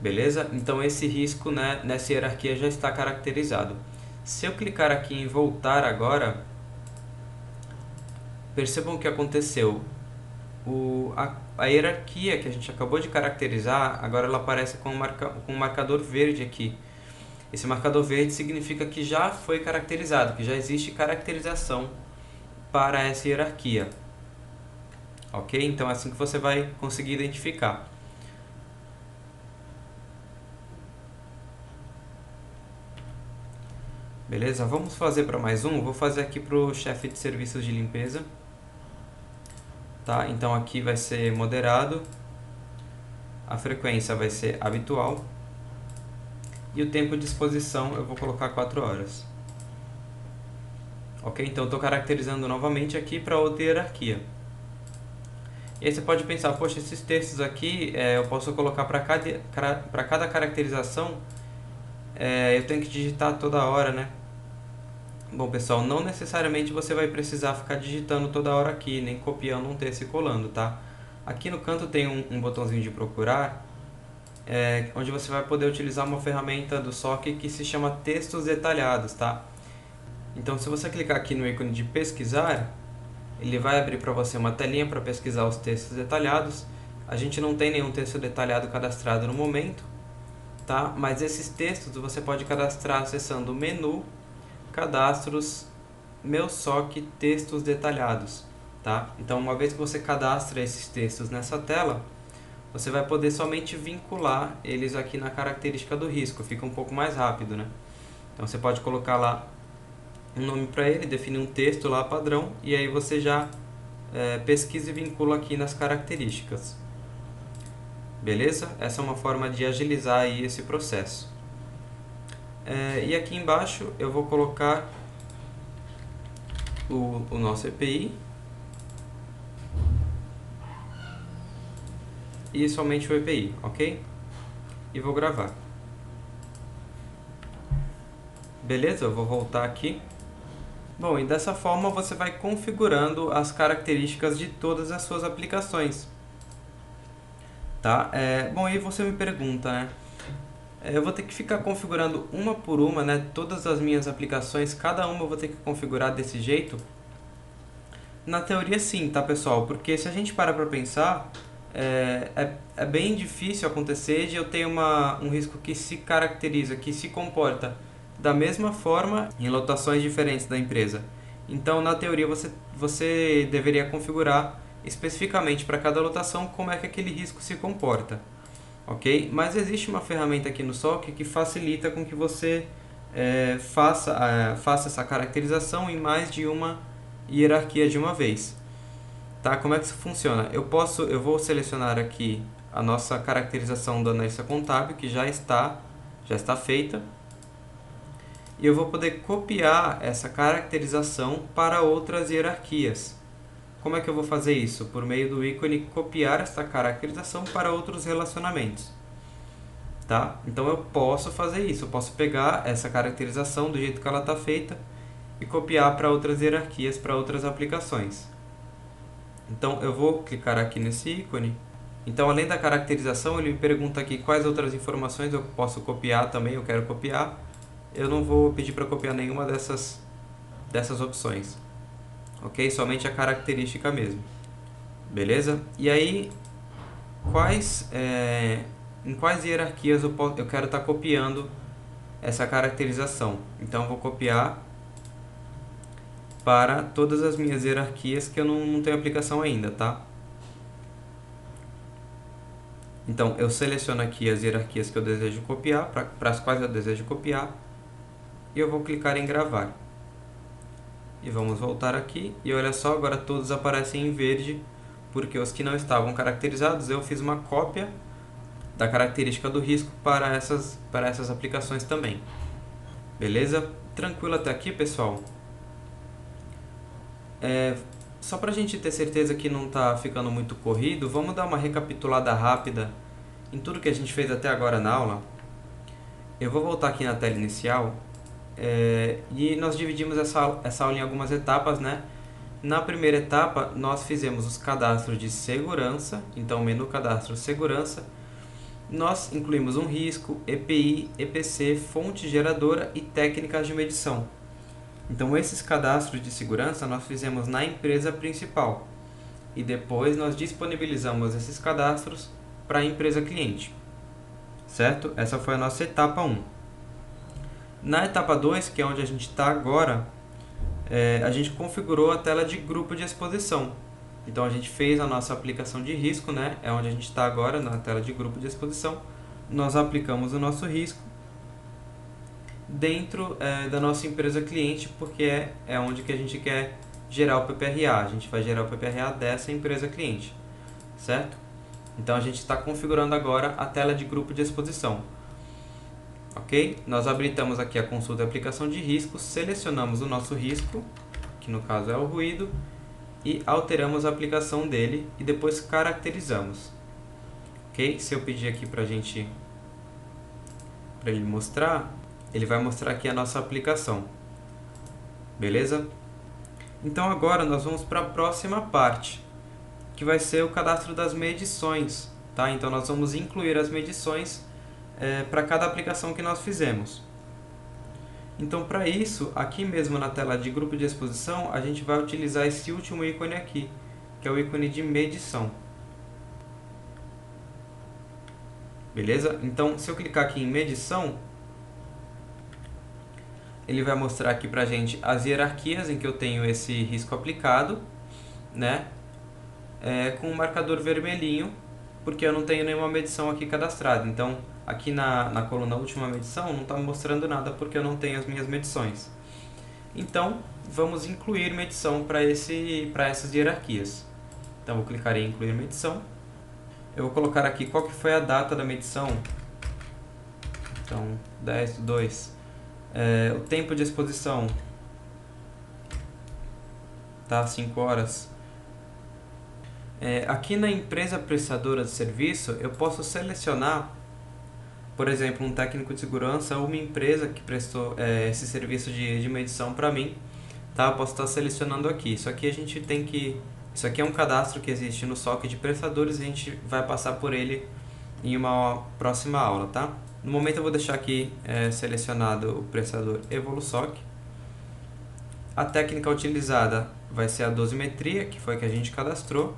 Beleza? Então esse risco, né, nessa hierarquia já está caracterizado. Se eu clicar aqui em voltar agora, percebam o que aconteceu. A hierarquia que a gente acabou de caracterizar, agora ela aparece com um marcador verde aqui. Esse marcador verde significa que já foi caracterizado, que já existe caracterização para essa hierarquia. Ok? Então é assim que você vai conseguir identificar. Beleza? Vamos fazer para mais um. Vou fazer aqui para o chefe de serviços de limpeza. Tá? Então aqui vai ser moderado. A frequência vai ser habitual. E o tempo de exposição eu vou colocar 4 horas. Ok? Então eu estou caracterizando novamente aqui para outra hierarquia. E aí você pode pensar, poxa, esses textos aqui eu posso colocar para cada caracterização, eu tenho que digitar toda hora, né? Bom, pessoal, não necessariamente você vai precisar ficar digitando toda hora aqui, nem copiando um texto e colando, tá? Aqui no canto tem um botãozinho de procurar, onde você vai poder utilizar uma ferramenta do SOC que se chama Textos Detalhados, tá? Então, se você clicar aqui no ícone de pesquisar, ele vai abrir para você uma telinha para pesquisar os textos detalhados. A gente não tem nenhum texto detalhado cadastrado no momento, tá? Mas esses textos você pode cadastrar acessando o menu, cadastros, meu SOC, textos detalhados, tá? Então, uma vez que você cadastra esses textos nessa tela, você vai poder somente vincular eles aqui na característica do risco, fica um pouco mais rápido, né? Então, você pode colocar lá um nome para ele, definir um texto lá padrão, e aí você já pesquisa e vincula aqui nas características. Beleza? Essa é uma forma de agilizar aí esse processo. E aqui embaixo eu vou colocar o nosso EPI e somente o EPI, ok? E vou gravar. Beleza? Eu vou voltar aqui. Bom, e dessa forma você vai configurando as características de todas as suas aplicações. Tá? Bom, aí você me pergunta, né? Eu vou ter que ficar configurando uma por uma, né? Todas as minhas aplicações, cada uma eu vou ter que configurar desse jeito? Na teoria sim, tá, pessoal? Porque se a gente parar para pensar, é bem difícil acontecer de eu ter um risco que se caracteriza, que se comporta da mesma forma em lotações diferentes da empresa. Então, na teoria, você deveria configurar especificamente para cada lotação como é que aquele risco se comporta. Ok? Mas existe uma ferramenta aqui no SOC que facilita com que você faça essa caracterização em mais de uma hierarquia de uma vez. Tá? Como é que isso funciona? Eu vou selecionar aqui a nossa caracterização do analista contábil, que já está feita. E eu vou poder copiar essa caracterização para outras hierarquias. Como é que eu vou fazer isso? Por meio do ícone copiar esta caracterização para outros relacionamentos. Tá? Então eu posso fazer isso, eu posso pegar essa caracterização do jeito que ela está feita e copiar para outras hierarquias, para outras aplicações. Então eu vou clicar aqui nesse ícone. Então, além da caracterização, ele me pergunta aqui quais outras informações eu posso copiar também, eu quero copiar. Eu não vou pedir para copiar nenhuma dessas opções. Ok? Somente a característica mesmo. Beleza? E aí, em quais hierarquias eu quero estar copiando essa caracterização? Então, eu vou copiar para todas as minhas hierarquias que eu não tenho aplicação ainda, tá? Então, eu seleciono aqui as hierarquias que eu desejo copiar, para as quais eu desejo copiar, e eu vou clicar em gravar. E vamos voltar aqui, e olha só, agora todos aparecem em verde, porque os que não estavam caracterizados, eu fiz uma cópia da característica do risco para essas aplicações também. Beleza? Tranquilo até aqui, pessoal? Só para a gente ter certeza que não está ficando muito corrido, vamos dar uma recapitulada rápida em tudo que a gente fez até agora na aula. Eu vou voltar aqui na tela inicial e nós dividimos essa aula em algumas etapas, né? Na primeira etapa, nós fizemos os cadastros de segurança, então menu cadastro segurança. Nós incluímos um risco, EPI, EPC, fonte geradora e técnicas de medição. Então, esses cadastros de segurança nós fizemos na empresa principal e depois nós disponibilizamos esses cadastros para a empresa cliente, certo? Essa foi a nossa etapa 1. Na etapa 2, que é onde a gente está agora, a gente configurou a tela de grupo de exposição. Então, a gente fez a nossa aplicação de risco, né? É onde a gente está agora, na tela de grupo de exposição. Nós aplicamos o nosso risco dentro da nossa empresa cliente, porque é onde que a gente quer gerar o PPRA. A gente vai gerar o PPRA dessa empresa cliente, certo? Então a gente está configurando agora a tela de grupo de exposição. Ok? Nós habilitamos aqui a consulta e aplicação de risco, selecionamos o nosso risco, que no caso é o ruído, e alteramos a aplicação dele e depois caracterizamos. Ok? Se eu pedir aqui para ele mostrar, ele vai mostrar aqui a nossa aplicação. Beleza? Então agora nós vamos para a próxima parte, que vai ser o cadastro das medições. Tá? Então nós vamos incluir as medições para cada aplicação que nós fizemos. Então para isso, aqui mesmo na tela de grupo de exposição, a gente vai utilizar esse último ícone aqui, que é o ícone de medição. Beleza? Então se eu clicar aqui em medição, ele vai mostrar aqui pra gente as hierarquias em que eu tenho esse risco aplicado, né? Com um marcador vermelhinho, porque eu não tenho nenhuma medição aqui cadastrada. Então, aqui na coluna última medição, não está mostrando nada porque eu não tenho as minhas medições. Então, vamos incluir medição para essas hierarquias. Então, vou clicar em incluir medição. Eu vou colocar aqui qual que foi a data da medição. Então, 10/2. O tempo de exposição, tá? 5 horas. Aqui na empresa prestadora de serviço, eu posso selecionar, por exemplo, um técnico de segurança ou uma empresa que prestou esse serviço de medição para mim. Tá? Eu posso estar selecionando aqui. Isso aqui é um cadastro que existe no SOC de prestadores e a gente vai passar por ele em uma próxima aula. Tá? No momento eu vou deixar aqui selecionado o prestador Evolusoc. A técnica utilizada vai ser a dosimetria, que foi a que a gente cadastrou.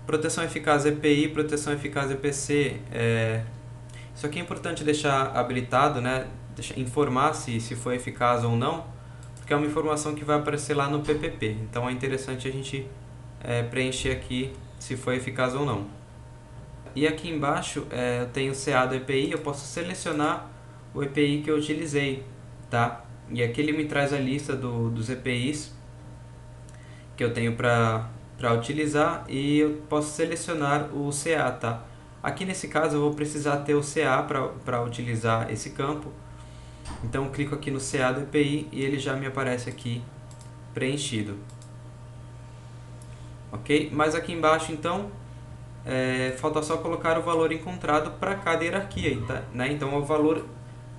Proteção eficaz EPI, proteção eficaz EPC. Isso aqui é importante deixar habilitado, né? Informar se foi eficaz ou não, porque é uma informação que vai aparecer lá no PPP. Então é interessante a gente preencher aqui se foi eficaz ou não. E aqui embaixo eu tenho o CA do EPI, eu posso selecionar o EPI que eu utilizei, tá? E aqui ele me traz a lista dos EPIs que eu tenho para utilizar e eu posso selecionar o CA, tá? Aqui nesse caso eu vou precisar ter o CA para utilizar esse campo. Então eu clico aqui no CA do EPI e ele já me aparece aqui preenchido. Ok? Mas aqui embaixo então falta só colocar o valor encontrado para cada hierarquia, tá? Né? Então é o valor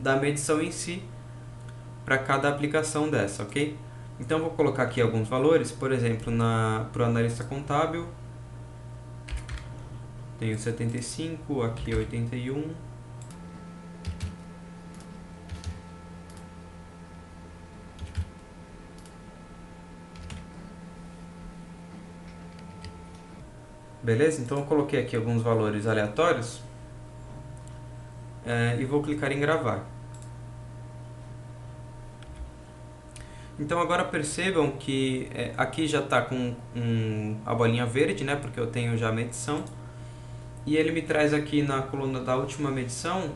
da medição em si para cada aplicação dessa, ok? Então vou colocar aqui alguns valores, por exemplo, para o analista contábil, tenho 75, aqui 81. Beleza? Então eu coloquei aqui alguns valores aleatórios e vou clicar em gravar. Então agora percebam que aqui já está com a bolinha verde, né, porque eu tenho já a medição. E ele me traz aqui na coluna da última medição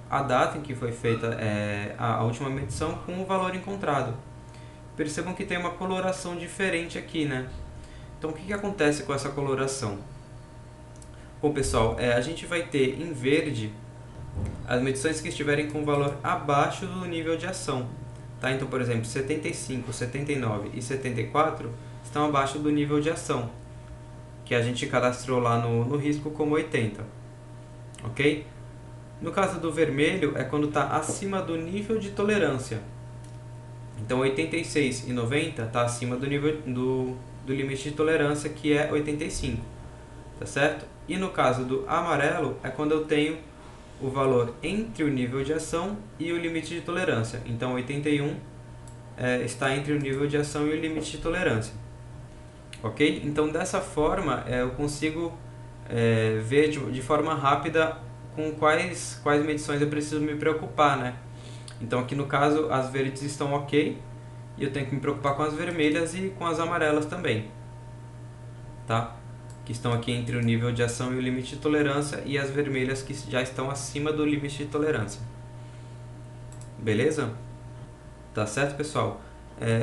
a data em que foi feita a última medição com o valor encontrado. Percebam que tem uma coloração diferente aqui, né? Então o que acontece com essa coloração? Bom pessoal, a gente vai ter em verde as medições que estiverem com valor abaixo do nível de ação. Tá? Então, por exemplo, 75, 79 e 74 estão abaixo do nível de ação, que a gente cadastrou lá no risco como 80. Ok? No caso do vermelho, é quando está acima do nível de tolerância. Então, 86 e 90 está acima do nível do limite de tolerância, que é 85. Tá certo? E no caso do amarelo, é quando eu tenho o valor entre o nível de ação e o limite de tolerância. Então 81 está entre o nível de ação e o limite de tolerância. Ok? Então dessa forma eu consigo ver de forma rápida com quais medições eu preciso me preocupar, né? Então aqui no caso as verdes estão ok e eu tenho que me preocupar com as vermelhas e com as amarelas também, tá? Que estão aqui entre o nível de ação e o limite de tolerância, e as vermelhas que já estão acima do limite de tolerância. Beleza? Tá certo, pessoal?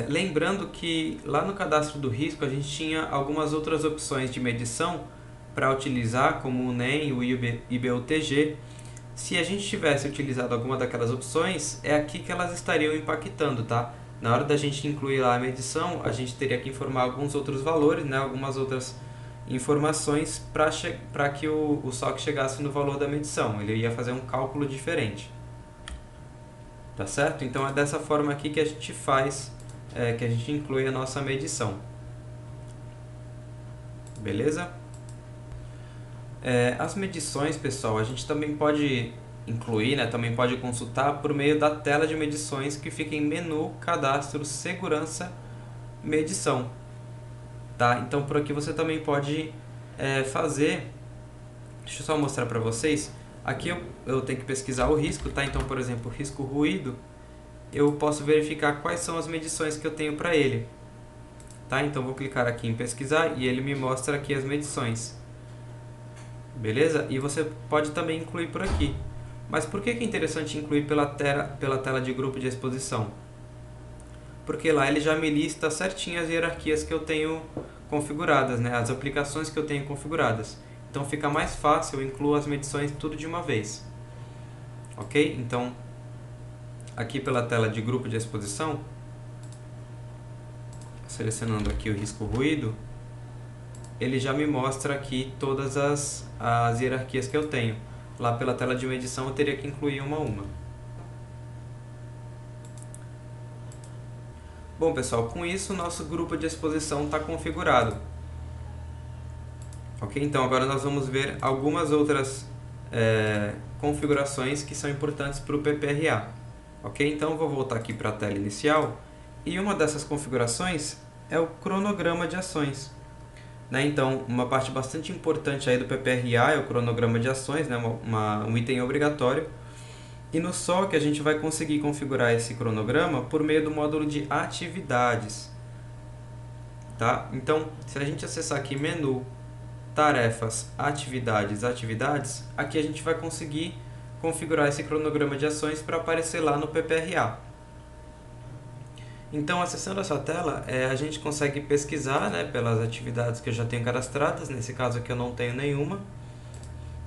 Lembrando que lá no cadastro do risco a gente tinha algumas outras opções de medição para utilizar, como o NEM e o IBUTG. Se a gente tivesse utilizado alguma daquelas opções, é aqui que elas estariam impactando, tá? Na hora da gente incluir lá a medição, a gente teria que informar alguns outros valores, né? Algumas outras informações para que o SOC chegasse no valor da medição. Ele ia fazer um cálculo diferente. Tá certo? Então é dessa forma aqui que a gente faz, que a gente inclui a nossa medição. Beleza? As medições, pessoal, a gente também pode incluir, né, também pode consultar por meio da tela de medições que fica em menu, cadastro, segurança, medição. Tá? Então por aqui você também pode fazer, deixa eu só mostrar para vocês, aqui eu tenho que pesquisar o risco, tá? Então, por exemplo, risco ruído, eu posso verificar quais são as medições que eu tenho para ele. Tá? Então vou clicar aqui em pesquisar e ele me mostra aqui as medições. Beleza? E você pode também incluir por aqui. Mas por que é interessante incluir pela tela de grupo de exposição? Porque lá ele já me lista certinho as hierarquias que eu tenho configuradas, né? As aplicações que eu tenho configuradas. Então fica mais fácil, eu incluo as medições tudo de uma vez. Ok? Então, aqui pela tela de grupo de exposição, selecionando aqui o risco ruído, ele já me mostra aqui todas as hierarquias que eu tenho. Lá pela tela de medição eu teria que incluir uma a uma. Bom, pessoal, com isso o nosso grupo de exposição está configurado. Ok? Então agora nós vamos ver algumas outras configurações que são importantes para o PPRA. Ok? Então eu vou voltar aqui para a tela inicial e uma dessas configurações é o cronograma de ações. Né? Então, uma parte bastante importante aí do PPRA é o cronograma de ações, né? Um item obrigatório. E no SOC a gente vai conseguir configurar esse cronograma por meio do módulo de atividades. Tá? Então, se a gente acessar aqui menu, tarefas, atividades, aqui a gente vai conseguir configurar esse cronograma de ações para aparecer lá no PPRA. Então, acessando essa tela, a gente consegue pesquisar, né, pelas atividades que eu já tenho cadastradas. Nesse caso aqui eu não tenho nenhuma.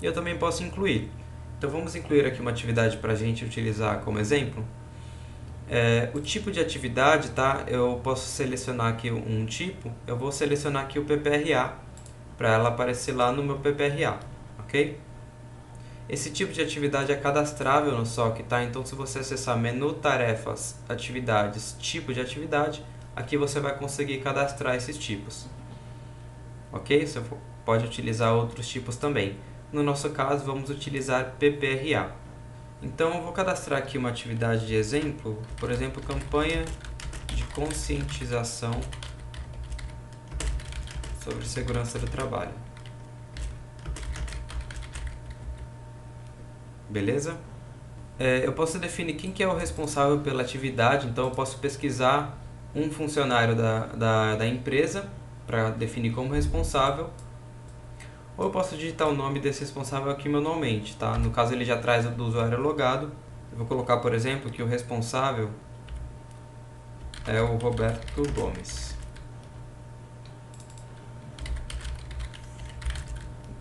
E eu também posso incluir. Então, vamos incluir aqui uma atividade para a gente utilizar como exemplo. O tipo de atividade, tá? Eu posso selecionar aqui um tipo. Eu vou selecionar aqui o PPRA, para ela aparecer lá no meu PPRA. Ok? Esse tipo de atividade é cadastrável no SOC, tá? Então, se você acessar menu, tarefas, atividades, tipo de atividade, aqui você vai conseguir cadastrar esses tipos. Ok? Você pode utilizar outros tipos também. No nosso caso, vamos utilizar PPRA. Então, eu vou cadastrar aqui uma atividade de exemplo, por exemplo, campanha de conscientização sobre segurança do trabalho. Beleza? Eu posso definir quem que é o responsável pela atividade, então eu posso pesquisar um funcionário da empresa para definir como responsável, ou eu posso digitar o nome desse responsável aqui manualmente, tá? No caso ele já traz o do usuário logado. Eu vou colocar, por exemplo, que o responsável é o Roberto Gomes.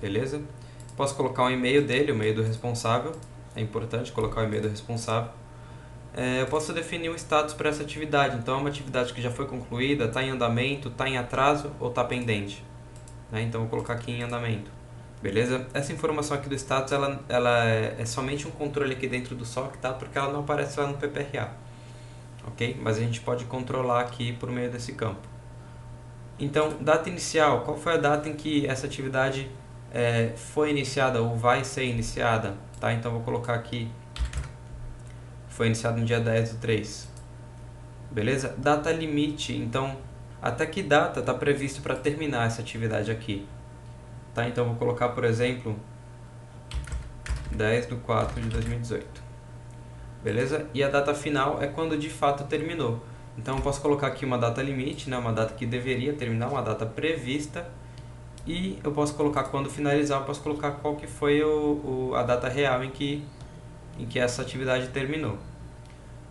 Beleza? Posso colocar o e-mail dele, o e-mail do responsável. É importante colocar o e-mail do responsável. Eu posso definir um status para essa atividade. Então, é uma atividade que já foi concluída, está em andamento, está em atraso ou está pendente. Então, vou colocar aqui em andamento. Beleza? Essa informação aqui do status ela é somente um controle aqui dentro do SOC, tá? Porque ela não aparece lá no PPRA. Ok? Mas a gente pode controlar aqui por meio desse campo. Então, data inicial. Qual foi a data em que essa atividade foi iniciada ou vai ser iniciada? Tá? Então, vou colocar aqui, foi iniciado no dia 10/3. Beleza? Data limite. Então, até que data está previsto para terminar essa atividade aqui? Tá? Então, vou colocar, por exemplo, 10/4/2018. Beleza? E a data final é quando de fato terminou. Então, eu posso colocar aqui uma data limite, né? Uma data que deveria terminar, uma data prevista. E eu posso colocar quando finalizar, eu posso colocar qual que foi a data real em que essa atividade terminou.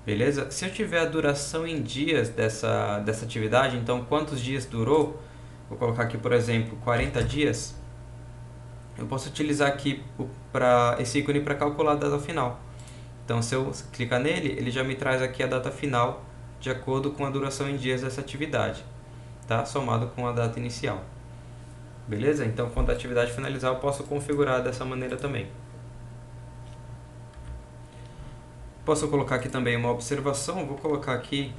Beleza? Se eu tiver a duração em dias dessa atividade, então quantos dias durou, vou colocar aqui, por exemplo, 40 dias, eu posso utilizar aqui esse ícone para calcular a data final. Então, se eu clicar nele, ele já me traz aqui a data final de acordo com a duração em dias dessa atividade, tá? Somado com a data inicial. Beleza? Então, quando a atividade finalizar, eu posso configurar dessa maneira também. Posso colocar aqui também uma observação. Vou colocar aqui: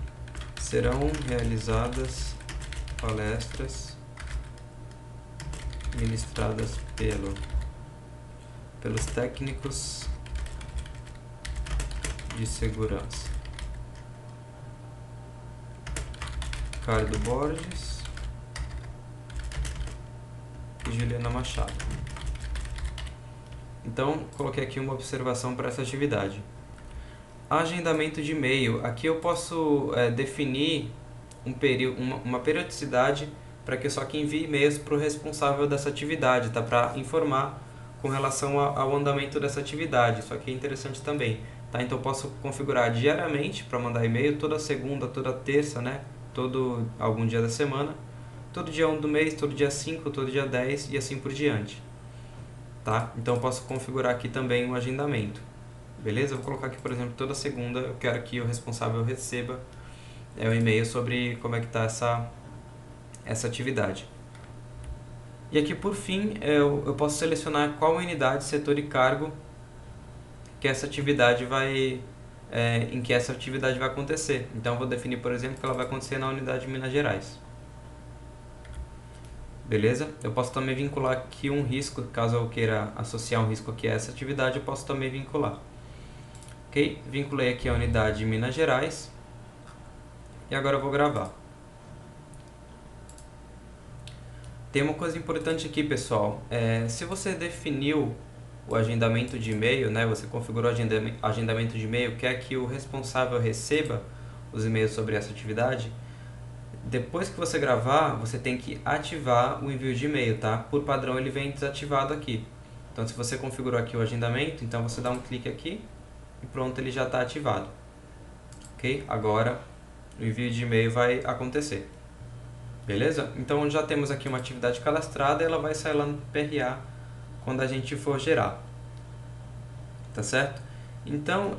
serão realizadas palestras ministradas pelos técnicos de segurança Ricardo Borges e Juliana Machado. Então, coloquei aqui uma observação para essa atividade. Agendamento de e-mail. Aqui eu posso definir uma periodicidade para que eu só envie e-mails para o responsável dessa atividade, tá? Para informar com relação ao andamento dessa atividade. Isso aqui é interessante também, tá? Então eu posso configurar diariamente para mandar e-mail, toda segunda, toda terça, né? Algum dia da semana, todo dia 1 do mês, todo dia 5, todo dia 10 e assim por diante, tá? Então eu posso configurar aqui também um agendamento. Beleza? Eu vou colocar aqui, por exemplo, toda segunda eu quero que o responsável receba um e-mail sobre como é que está essa atividade. E aqui, por fim, eu posso selecionar qual unidade, setor e cargo que essa atividade em que essa atividade vai acontecer. Então, eu vou definir, por exemplo, que ela vai acontecer na unidade de Minas Gerais. Beleza? Eu posso também vincular aqui um risco, caso eu queira associar um risco aqui a essa atividade, eu posso também vincular. Ok? Vinculei aqui a unidade de Minas Gerais. E agora eu vou gravar. Tem uma coisa importante aqui, pessoal. Se você definiu o agendamento de e-mail, né, você configurou o agendamento de e-mail, quer que o responsável receba os e-mails sobre essa atividade, depois que você gravar, você tem que ativar o envio de e-mail, tá? Por padrão ele vem desativado aqui. Então, se você configurou aqui o agendamento, então você dá um clique aqui e pronto, ele já está ativado. Ok? Agora o envio de e-mail vai acontecer. Beleza? Então já temos aqui uma atividade cadastrada e ela vai sair lá no PPRA quando a gente for gerar. Tá certo? Então,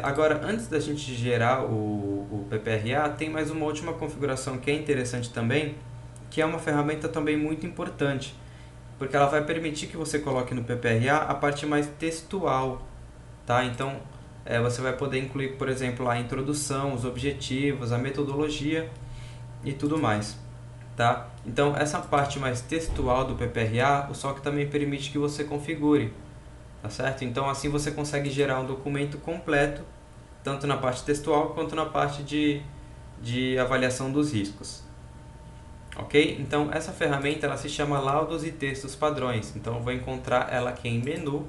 agora antes da gente gerar o PPRA, tem mais uma última configuração que é interessante também, que é uma ferramenta também muito importante, porque ela vai permitir que você coloque no PPRA a parte mais textual, tá? Então, você vai poder incluir, por exemplo, a introdução, os objetivos, a metodologia e tudo mais, tá? Então, essa parte mais textual do PPRA, o SOC também permite que você configure, tá certo? Então, assim você consegue gerar um documento completo, tanto na parte textual quanto na parte de avaliação dos riscos. Ok? Então, essa ferramenta ela se chama Laudos e Textos Padrões. Então, eu vou encontrar ela aqui em Menu,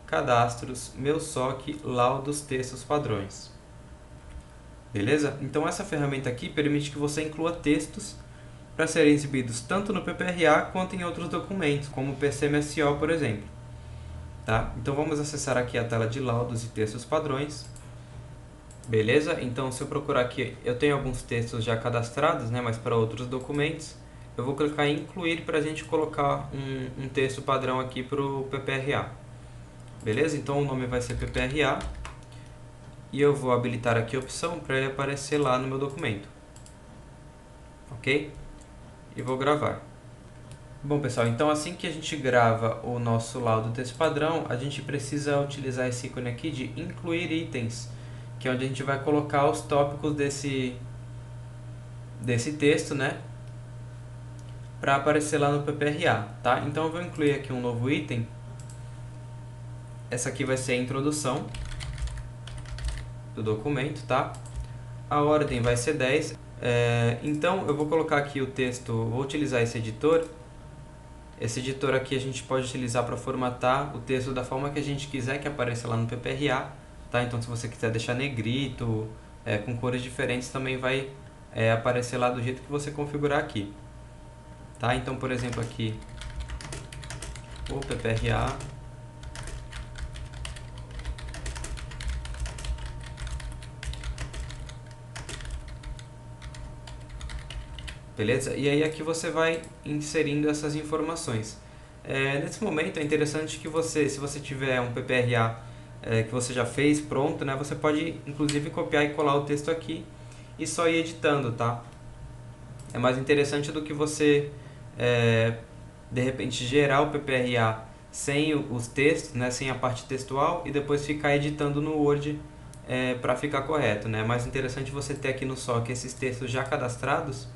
Cadastros, Meu SOC, Laudos, Textos Padrões. Beleza? Então, essa ferramenta aqui permite que você inclua textos para serem exibidos tanto no PPRA quanto em outros documentos, como o PCMSO, por exemplo. Tá? Então, vamos acessar aqui a tela de Laudos e Textos Padrões. Beleza? Então, se eu procurar aqui, eu tenho alguns textos já cadastrados, né, mas para outros documentos, eu vou clicar em incluir para a gente colocar um texto padrão aqui para o PPRA. Beleza? Então, o nome vai ser PPRA e eu vou habilitar aqui a opção para ele aparecer lá no meu documento. Ok? E vou gravar. Bom, pessoal, então assim que a gente grava o nosso laudo texto padrão, a gente precisa utilizar esse ícone aqui de incluir itens, que é onde a gente vai colocar os tópicos desse texto, né, para aparecer lá no PPRA, tá? Então eu vou incluir aqui um novo item. Essa aqui vai ser a introdução do documento, tá? A ordem vai ser 10. Então eu vou colocar aqui o texto, vou utilizar esse editor. Esse editor aqui a gente pode utilizar para formatar o texto da forma que a gente quiser que apareça lá no PPRA, tá? Então, se você quiser deixar negrito, com cores diferentes, também vai aparecer lá do jeito que você configurar aqui, tá? Então, por exemplo, aqui o PPRA beleza? E aí aqui você vai inserindo essas informações. Nesse momento é interessante que você, se você tiver um PPRA que você já fez pronto, né, você pode inclusive copiar e colar o texto aqui e só ir editando, tá? É mais interessante do que você de repente gerar o PPRA sem os textos, né, sem a parte textual e depois ficar editando no Word para ficar correto, né? É mais interessante você ter aqui no SOC esses textos já cadastrados,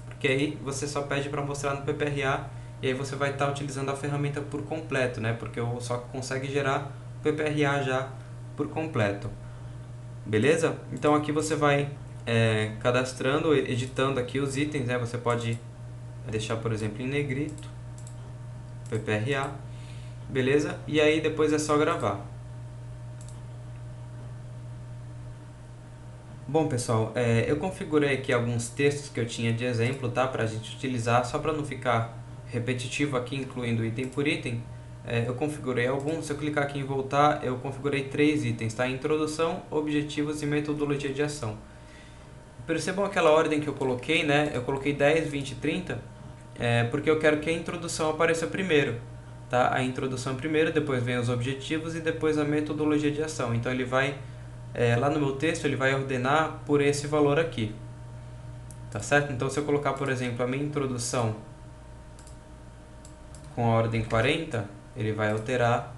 porque aí você só pede para mostrar no PPRA e aí você vai estar utilizando a ferramenta por completo, né? Porque o SOC consegue gerar o PPRA já por completo. Beleza? Então aqui você vai cadastrando, editando aqui os itens, né? Você pode deixar, por exemplo, em negrito, PPRA, beleza? E aí depois é só gravar. Bom, pessoal, eu configurei aqui alguns textos que eu tinha de exemplo, tá? Para a gente utilizar, só para não ficar repetitivo aqui, incluindo item por item. Eu configurei alguns, se eu clicar aqui em voltar, eu configurei 3 itens, tá? Introdução, objetivos e metodologia de ação. Percebam aquela ordem que eu coloquei, né? Eu coloquei 10, 20 e 30, porque eu quero que a introdução apareça primeiro, tá? A introdução primeiro, depois vem os objetivos e depois a metodologia de ação. Então ele vai, lá no meu texto, ele vai ordenar por esse valor aqui, tá certo? Então se eu colocar, por exemplo, a minha introdução com a ordem 40, ele vai alterar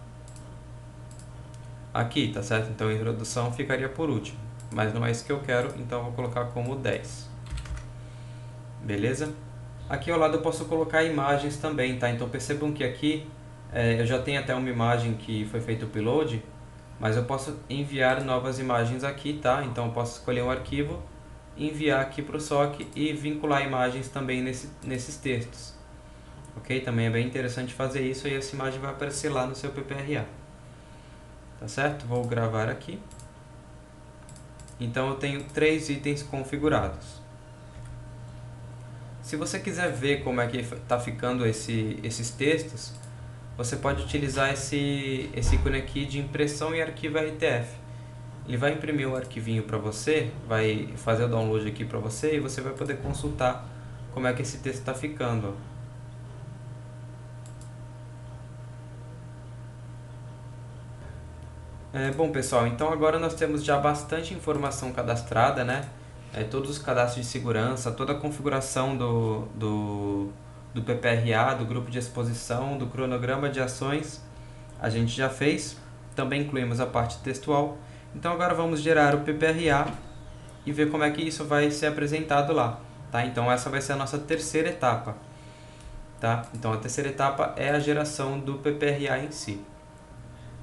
aqui, tá certo? Então a introdução ficaria por último, mas não é isso que eu quero, então eu vou colocar como 10. Beleza? Aqui ao lado eu posso colocar imagens também, tá? Então percebam que aqui eu já tenho até uma imagem que foi feito o upload, mas eu posso enviar novas imagens aqui, tá? Então eu posso escolher um arquivo, enviar aqui para o SOC e vincular imagens também nesses textos. Ok? Também é bem interessante fazer isso e essa imagem vai aparecer lá no seu PPRA. Tá certo? Vou gravar aqui. Então eu tenho 3 itens configurados. Se você quiser ver como é que está ficando esses textos, você pode utilizar esse ícone aqui de impressão e arquivo RTF. Ele vai imprimir um arquivinho para você, vai fazer o download aqui para você e você vai poder consultar como é que esse texto está ficando. Bom, pessoal, então agora nós temos já bastante informação cadastrada, né? Todos os cadastros de segurança, toda a configuração do PPRA, do grupo de exposição, do cronograma de ações, a gente já fez. Também incluímos a parte textual. Então agora vamos gerar o PPRA e ver como é que isso vai ser apresentado lá. Tá? Então essa vai ser a nossa terceira etapa. Tá? Então a terceira etapa é a geração do PPRA em si.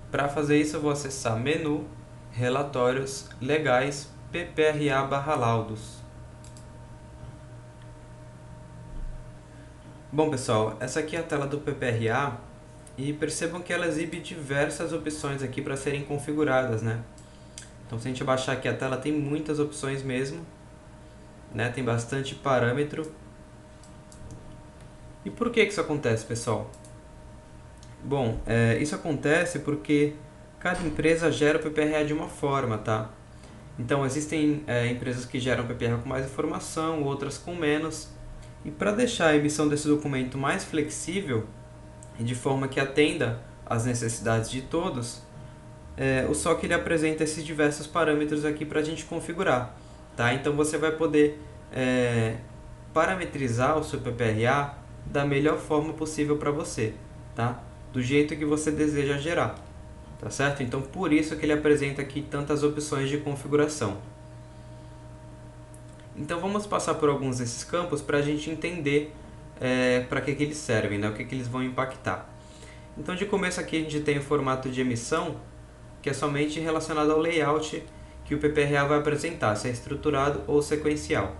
Para fazer isso eu vou acessar Menu, Relatórios, Legais, PPRA/laudos. Bom, pessoal, essa aqui é a tela do PPRA e percebam que ela exibe diversas opções aqui para serem configuradas, né? Então, se a gente baixar aqui a tela, tem muitas opções mesmo, né? Tem bastante parâmetro. E por que isso acontece, pessoal? Bom, isso acontece porque cada empresa gera o PPRA de uma forma, tá? Então, existem empresas que geram PPRA com mais informação, outras com menos. E para deixar a emissão desse documento mais flexível e de forma que atenda às necessidades de todos, o SOC ele apresenta esses diversos parâmetros aqui para a gente configurar. Tá? Então, você vai poder parametrizar o seu PPRA da melhor forma possível para você, tá? Do jeito que você deseja gerar. Tá certo? Então, por isso que ele apresenta aqui tantas opções de configuração. Então, vamos passar por alguns desses campos para a gente entender para que eles servem, né? O que eles vão impactar. Então, de começo aqui a gente tem o formato de emissão, que é somente relacionado ao layout que o PPRA vai apresentar, se é estruturado ou sequencial.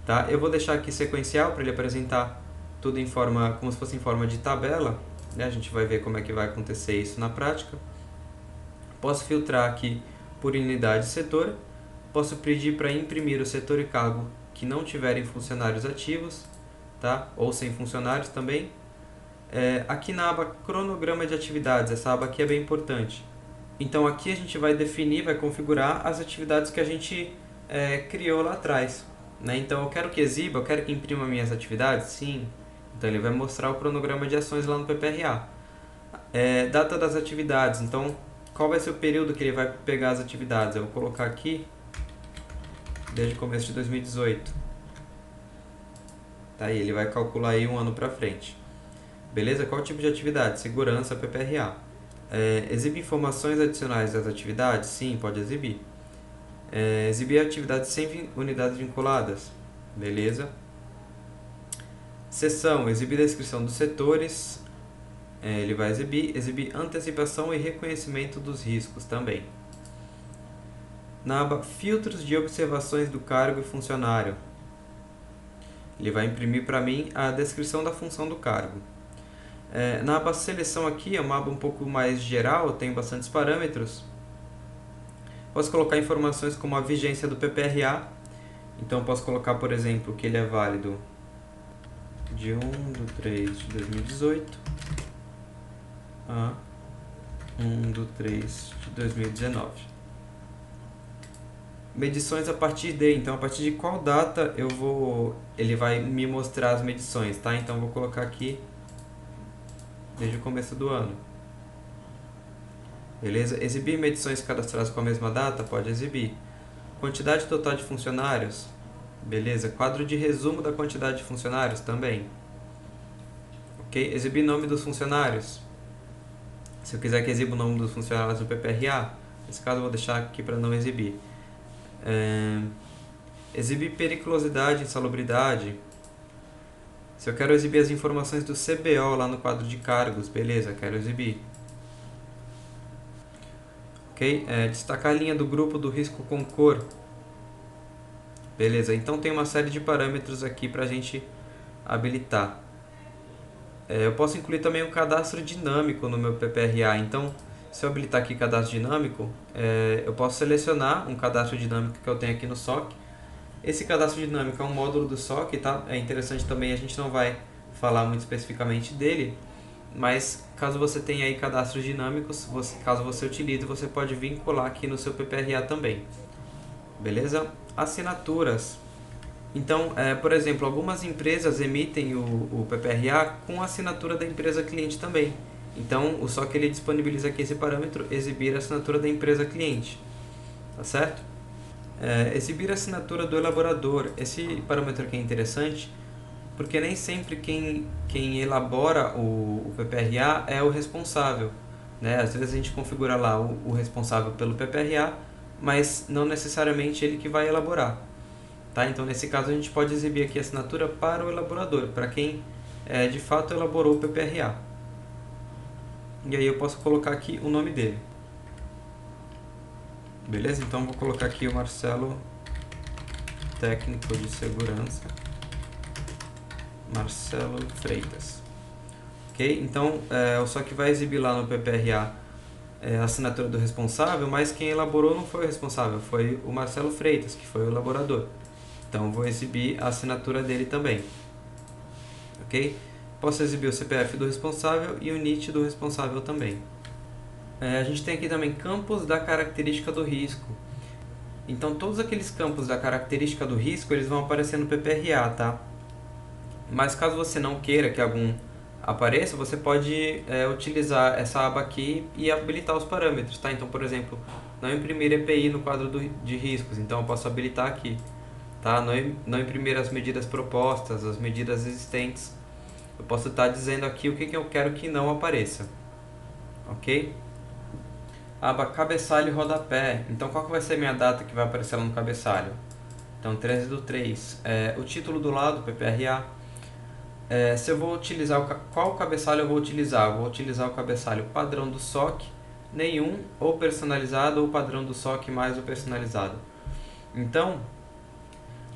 Tá? Eu vou deixar aqui sequencial para ele apresentar tudo em forma, como se fosse em forma de tabela. A gente vai ver como é que vai acontecer isso na prática. Posso filtrar aqui por unidade e setor. Posso pedir para imprimir o setor e cargo que não tiverem funcionários ativos, tá? Ou sem funcionários também. Aqui na aba cronograma de atividades, essa aba aqui é bem importante. Então aqui a gente vai definir, vai configurar as atividades que a gente criou lá atrás. né? Então eu quero que exiba, eu quero que imprima minhas atividades? Sim. Então ele vai mostrar o cronograma de ações lá no PPRA. Data das atividades, então qual vai ser o período que ele vai pegar as atividades? Eu vou colocar aqui desde o começo de 2018. Tá aí, ele vai calcular aí um ano para frente. Beleza? Qual tipo de atividade? Segurança, PPRA. Exibir informações adicionais das atividades? Sim, pode exibir. Exibir atividades sem unidades vinculadas? Beleza. Seção, exibir a descrição dos setores, ele vai exibir antecipação e reconhecimento dos riscos também. Na aba filtros de observações do cargo e funcionário, ele vai imprimir para mim a descrição da função do cargo. Na aba seleção aqui, é uma aba um pouco mais geral, tem bastantes parâmetros. Posso colocar informações como a vigência do PPRA, então posso colocar, por exemplo, que ele é válido de 1/3/2018 a 1/3/2019. Medições a partir de, então a partir de qual data ele vai me mostrar as medições, tá? Então vou colocar aqui desde o começo do ano. Beleza? Exibir medições cadastradas com a mesma data? Pode exibir. Quantidade total de funcionários? Beleza. Quadro de resumo da quantidade de funcionários? Também. Ok? Exibir nome dos funcionários? Se eu quiser que exiba o nome dos funcionários no PPRA, nesse caso eu vou deixar aqui para não exibir. Exibir periculosidade e insalubridade. Se eu quero exibir as informações do CBO lá no quadro de cargos, beleza, quero exibir. Ok? Destacar a linha do grupo do risco com cor. Beleza, então tem uma série de parâmetros aqui para a gente habilitar. Eu posso incluir também um cadastro dinâmico no meu PPRA, então se eu habilitar aqui cadastro dinâmico, eu posso selecionar um cadastro dinâmico que eu tenho aqui no SOC. Esse cadastro dinâmico é um módulo do SOC, tá? É interessante também, a gente não vai falar muito especificamente dele, mas caso você tenha aí cadastros dinâmicos, caso você utilize, você pode vincular aqui no seu PPRA também. Beleza? Assinaturas. Então, por exemplo, algumas empresas emitem o PPRA com a assinatura da empresa cliente também. Então, o SOC ele disponibiliza aqui esse parâmetro, exibir a assinatura da empresa cliente. Tá certo? Exibir a assinatura do elaborador. Esse parâmetro aqui é interessante, porque nem sempre quem elabora o PPRA é o responsável, né? Às vezes a gente configura lá o responsável pelo PPRA, mas não necessariamente ele que vai elaborar. Tá? Então, nesse caso, a gente pode exibir aqui a assinatura para o elaborador, para quem de fato elaborou o PPRA. E aí eu posso colocar aqui o nome dele. Beleza? Então, vou colocar aqui o Marcelo, técnico de segurança, Marcelo Freitas. Ok? Então, o SOC vai exibir lá no PPRA a assinatura do responsável, mas quem elaborou não foi o responsável, foi o Marcelo Freitas, que foi o elaborador. Então, vou exibir a assinatura dele também. Ok? Posso exibir o CPF do responsável e o NIT do responsável também. A gente tem aqui também campos da característica do risco. Então, todos aqueles campos da característica do risco, eles vão aparecer no PPRA, tá? Mas caso você não queira que algum apareça, você pode utilizar essa aba aqui e habilitar os parâmetros, tá? Então, por exemplo, não imprimir EPI no quadro de riscos, então eu posso habilitar aqui. Tá? Não imprimir as medidas propostas, as medidas existentes. Eu posso estar dizendo aqui o que eu quero que não apareça. Ok? Aba cabeçalho e rodapé. Então, qual que vai ser a minha data que vai aparecer lá no cabeçalho? Então, 13/3. O título do lado, PPRA. Se eu vou utilizar, qual cabeçalho eu vou utilizar? Eu vou utilizar o cabeçalho padrão do SOC, nenhum, ou personalizado, ou padrão do SOC mais o personalizado. Então,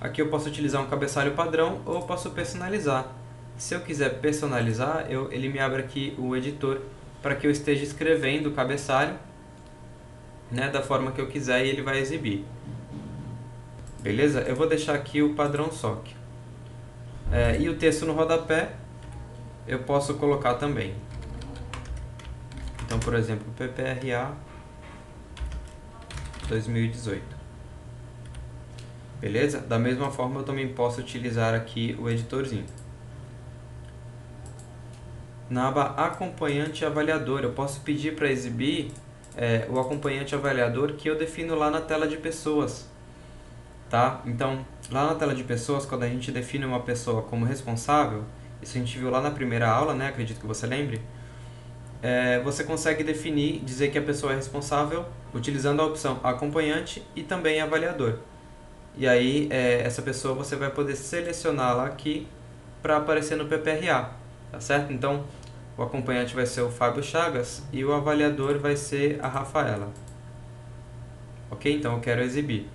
aqui eu posso utilizar um cabeçalho padrão ou eu posso personalizar. Se eu quiser personalizar, ele me abre aqui o editor para que eu esteja escrevendo o cabeçalho, né, da forma que eu quiser, e ele vai exibir. Beleza? Eu vou deixar aqui o padrão SOC. E o texto no rodapé eu posso colocar também. Então, por exemplo, PPRA 2018. Beleza? Da mesma forma eu também posso utilizar aqui o editorzinho. Na aba acompanhante avaliador, eu posso pedir para exibir o acompanhante avaliador que eu defino lá na tela de pessoas. Tá? Então, lá na tela de pessoas, quando a gente define uma pessoa como responsável, isso a gente viu lá na primeira aula, né? Acredito que você lembre. Você consegue definir, dizer que a pessoa é responsável utilizando a opção acompanhante e também avaliador. E aí, essa pessoa você vai poder selecioná-la aqui para aparecer no PPRA, tá certo? Então, o acompanhante vai ser o Fábio Chagas e o avaliador vai ser a Rafaela. Ok? Então, eu quero exibir.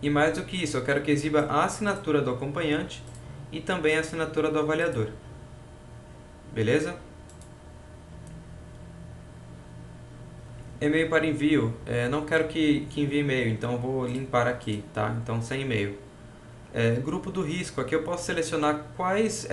E mais do que isso, eu quero que exiba a assinatura do acompanhante e também a assinatura do avaliador. Beleza? E-mail para envio. Não quero que envie e-mail, então eu vou limpar aqui, tá? Então, sem e-mail. Grupo do risco. Aqui eu posso selecionar quais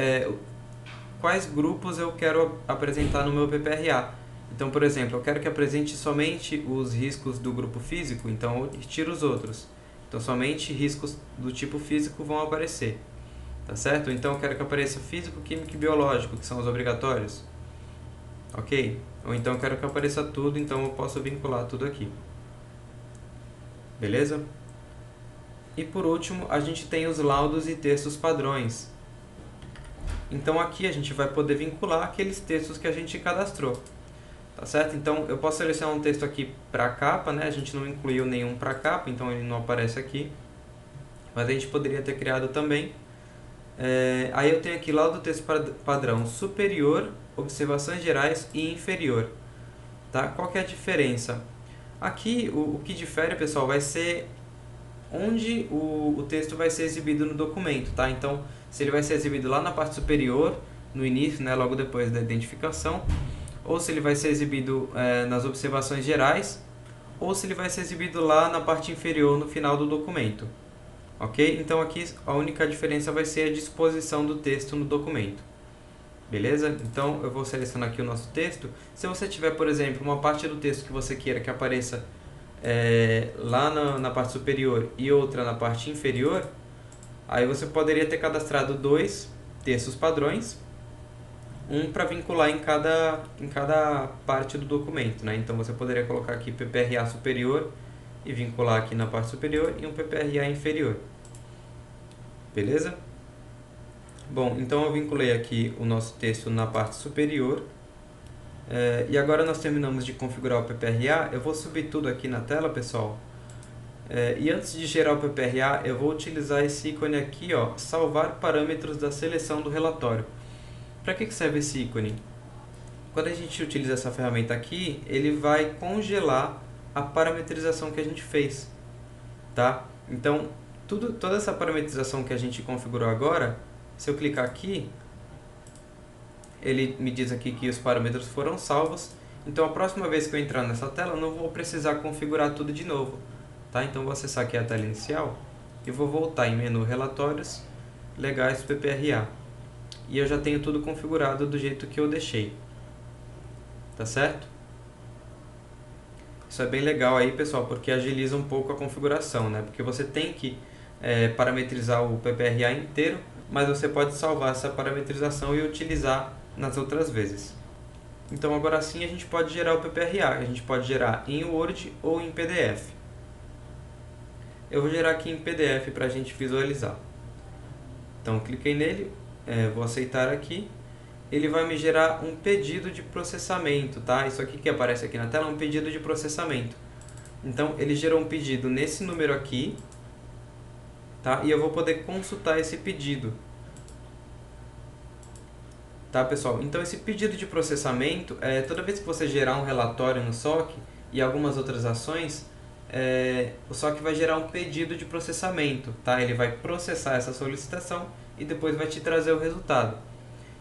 grupos eu quero apresentar no meu PPRA. Então, por exemplo, eu quero que apresente somente os riscos do grupo físico, então eu tiro os outros. Então, somente riscos do tipo físico vão aparecer. Tá certo? Então, eu quero que apareça físico, químico e biológico, que são os obrigatórios. Ok? Ou então eu quero que apareça tudo, então eu posso vincular tudo aqui. Beleza? E por último, a gente tem os laudos e textos padrões. Então aqui a gente vai poder vincular aqueles textos que a gente cadastrou. Tá certo? Então eu posso selecionar um texto aqui para capa, né? A gente não incluiu nenhum para capa, então ele não aparece aqui. Mas a gente poderia ter criado também. Aí eu tenho aqui laudo texto padrão superior, observações gerais e inferior. Tá? Qual que é a diferença? Aqui o que difere, pessoal, vai ser onde o texto vai ser exibido no documento. Tá? Então, se ele vai ser exibido lá na parte superior, no início, né, logo depois da identificação, ou se ele vai ser exibido nas observações gerais, ou se ele vai ser exibido lá na parte inferior, no final do documento. Ok? Então aqui a única diferença vai ser a disposição do texto no documento. Beleza? Então eu vou selecionar aqui o nosso texto. Se você tiver, por exemplo, uma parte do texto que você queira que apareça lá na parte superior e outra na parte inferior, aí você poderia ter cadastrado dois textos padrões, um para vincular em cada parte do documento, né? Então você poderia colocar aqui PPRA superior e vincular aqui na parte superior e um PPRA inferior. Beleza? Bom, então eu vinculei aqui o nosso texto na parte superior. E agora nós terminamos de configurar o PPRA. Eu vou subir tudo aqui na tela, pessoal. E antes de gerar o PPRA, eu vou utilizar esse ícone aqui, ó, salvar parâmetros da seleção do relatório. Para que serve esse ícone? Quando a gente utiliza essa ferramenta aqui, ele vai congelar a parametrização que a gente fez. Tá? Então, toda essa parametrização que a gente configurou agora, se eu clicar aqui, ele me diz aqui que os parâmetros foram salvos. Então, a próxima vez que eu entrar nessa tela, eu não vou precisar configurar tudo de novo. Tá? Então, vou acessar aqui a tela inicial e vou voltar em menu Relatórios, Legais PPRA. E eu já tenho tudo configurado do jeito que eu deixei. Tá certo? Isso é bem legal aí, pessoal, porque agiliza um pouco a configuração, né? Porque você tem que parametrizar o PPRA inteiro, mas você pode salvar essa parametrização e utilizar nas outras vezes. Então agora sim a gente pode gerar o PPRA, a gente pode gerar em Word ou em PDF. Eu vou gerar aqui em PDF para a gente visualizar. Então cliquei nele, vou aceitar aqui. Ele vai me gerar um pedido de processamento, tá? Isso aqui que aparece aqui na tela é um pedido de processamento. Então ele gerou um pedido nesse número aqui, tá? E eu vou poder consultar esse pedido. Tá, pessoal? Então esse pedido de processamento, toda vez que você gerar um relatório no SOC e algumas outras ações, o SOC vai gerar um pedido de processamento, tá? Ele vai processar essa solicitação e depois vai te trazer o resultado.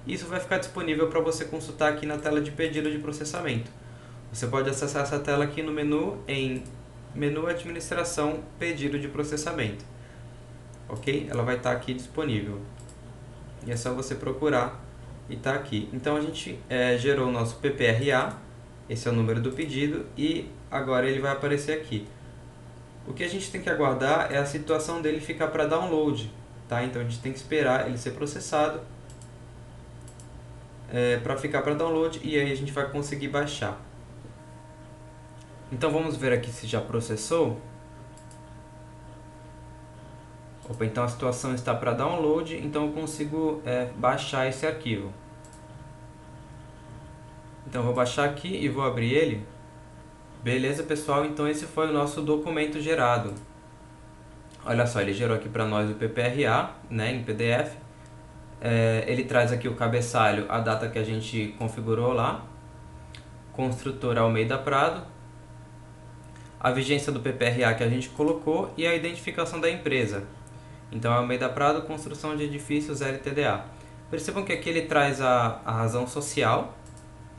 Isso vai ficar disponível para você consultar aqui na tela de pedido de processamento. Você pode acessar essa tela aqui no menu, em Menu Administração, Pedido de Processamento. Ok? Ela vai estar aqui disponível. E é só você procurar e está aqui. Então a gente gerou o nosso PPRA, esse é o número do pedido, e agora ele vai aparecer aqui. O que a gente tem que aguardar é a situação dele ficar para download, tá? Então a gente tem que esperar ele ser processado para ficar para download e aí a gente vai conseguir baixar. Então vamos ver aqui se já processou. Opa, então a situação está para download, então eu consigo baixar esse arquivo. Então eu vou baixar aqui e vou abrir ele. Beleza, pessoal, então esse foi o nosso documento gerado. Olha só, ele gerou aqui para nós o PPRA, né, em PDF. Ele traz aqui o cabeçalho, a data que a gente configurou lá, construtor Almeida Prado, a vigência do PPRA que a gente colocou e a identificação da empresa. Então, Almeida Prado, construção de edifícios LTDA. Percebam que aqui ele traz a razão social,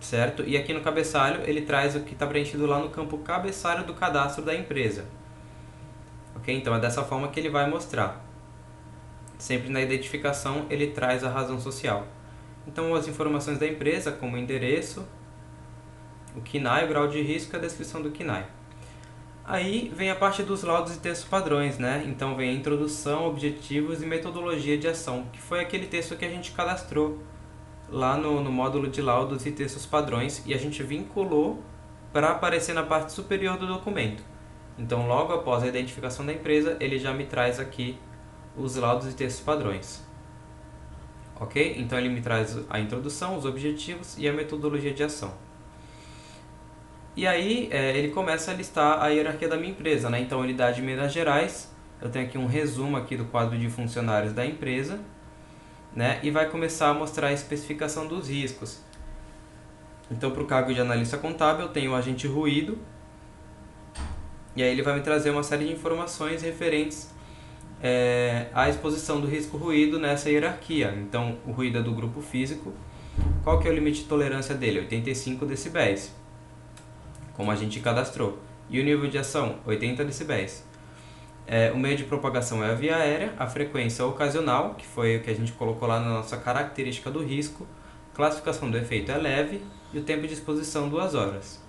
certo? E aqui no cabeçalho ele traz o que está preenchido lá no campo cabeçalho do cadastro da empresa. Ok? Então é dessa forma que ele vai mostrar. Sempre na identificação ele traz a razão social. Então as informações da empresa, como o endereço, o KNAI, o grau de risco e a descrição do KNAI. Aí vem a parte dos laudos e textos padrões, né? Então vem a introdução, objetivos e metodologia de ação, que foi aquele texto que a gente cadastrou lá no módulo de laudos e textos padrões e a gente vinculou para aparecer na parte superior do documento. Então logo após a identificação da empresa, ele já me traz aqui os laudos e textos padrões. Ok? Então ele me traz a introdução, os objetivos e a metodologia de ação. E aí ele começa a listar a hierarquia da minha empresa, né? Então unidade de Minas Gerais, eu tenho aqui um resumo aqui do quadro de funcionários da empresa, né? E vai começar a mostrar a especificação dos riscos. Então para o cargo de analista contábil eu tenho o agente ruído, e aí ele vai me trazer uma série de informações referentes à exposição do risco ruído nessa hierarquia. Então o ruído é do grupo físico, qual que é o limite de tolerância dele? 85 decibéis. Como a gente cadastrou. E o nível de ação? 80 decibéis. O meio de propagação é a via aérea, a frequência ocasional, que foi o que a gente colocou lá na nossa característica do risco, classificação do efeito é leve e o tempo de exposição 2 horas.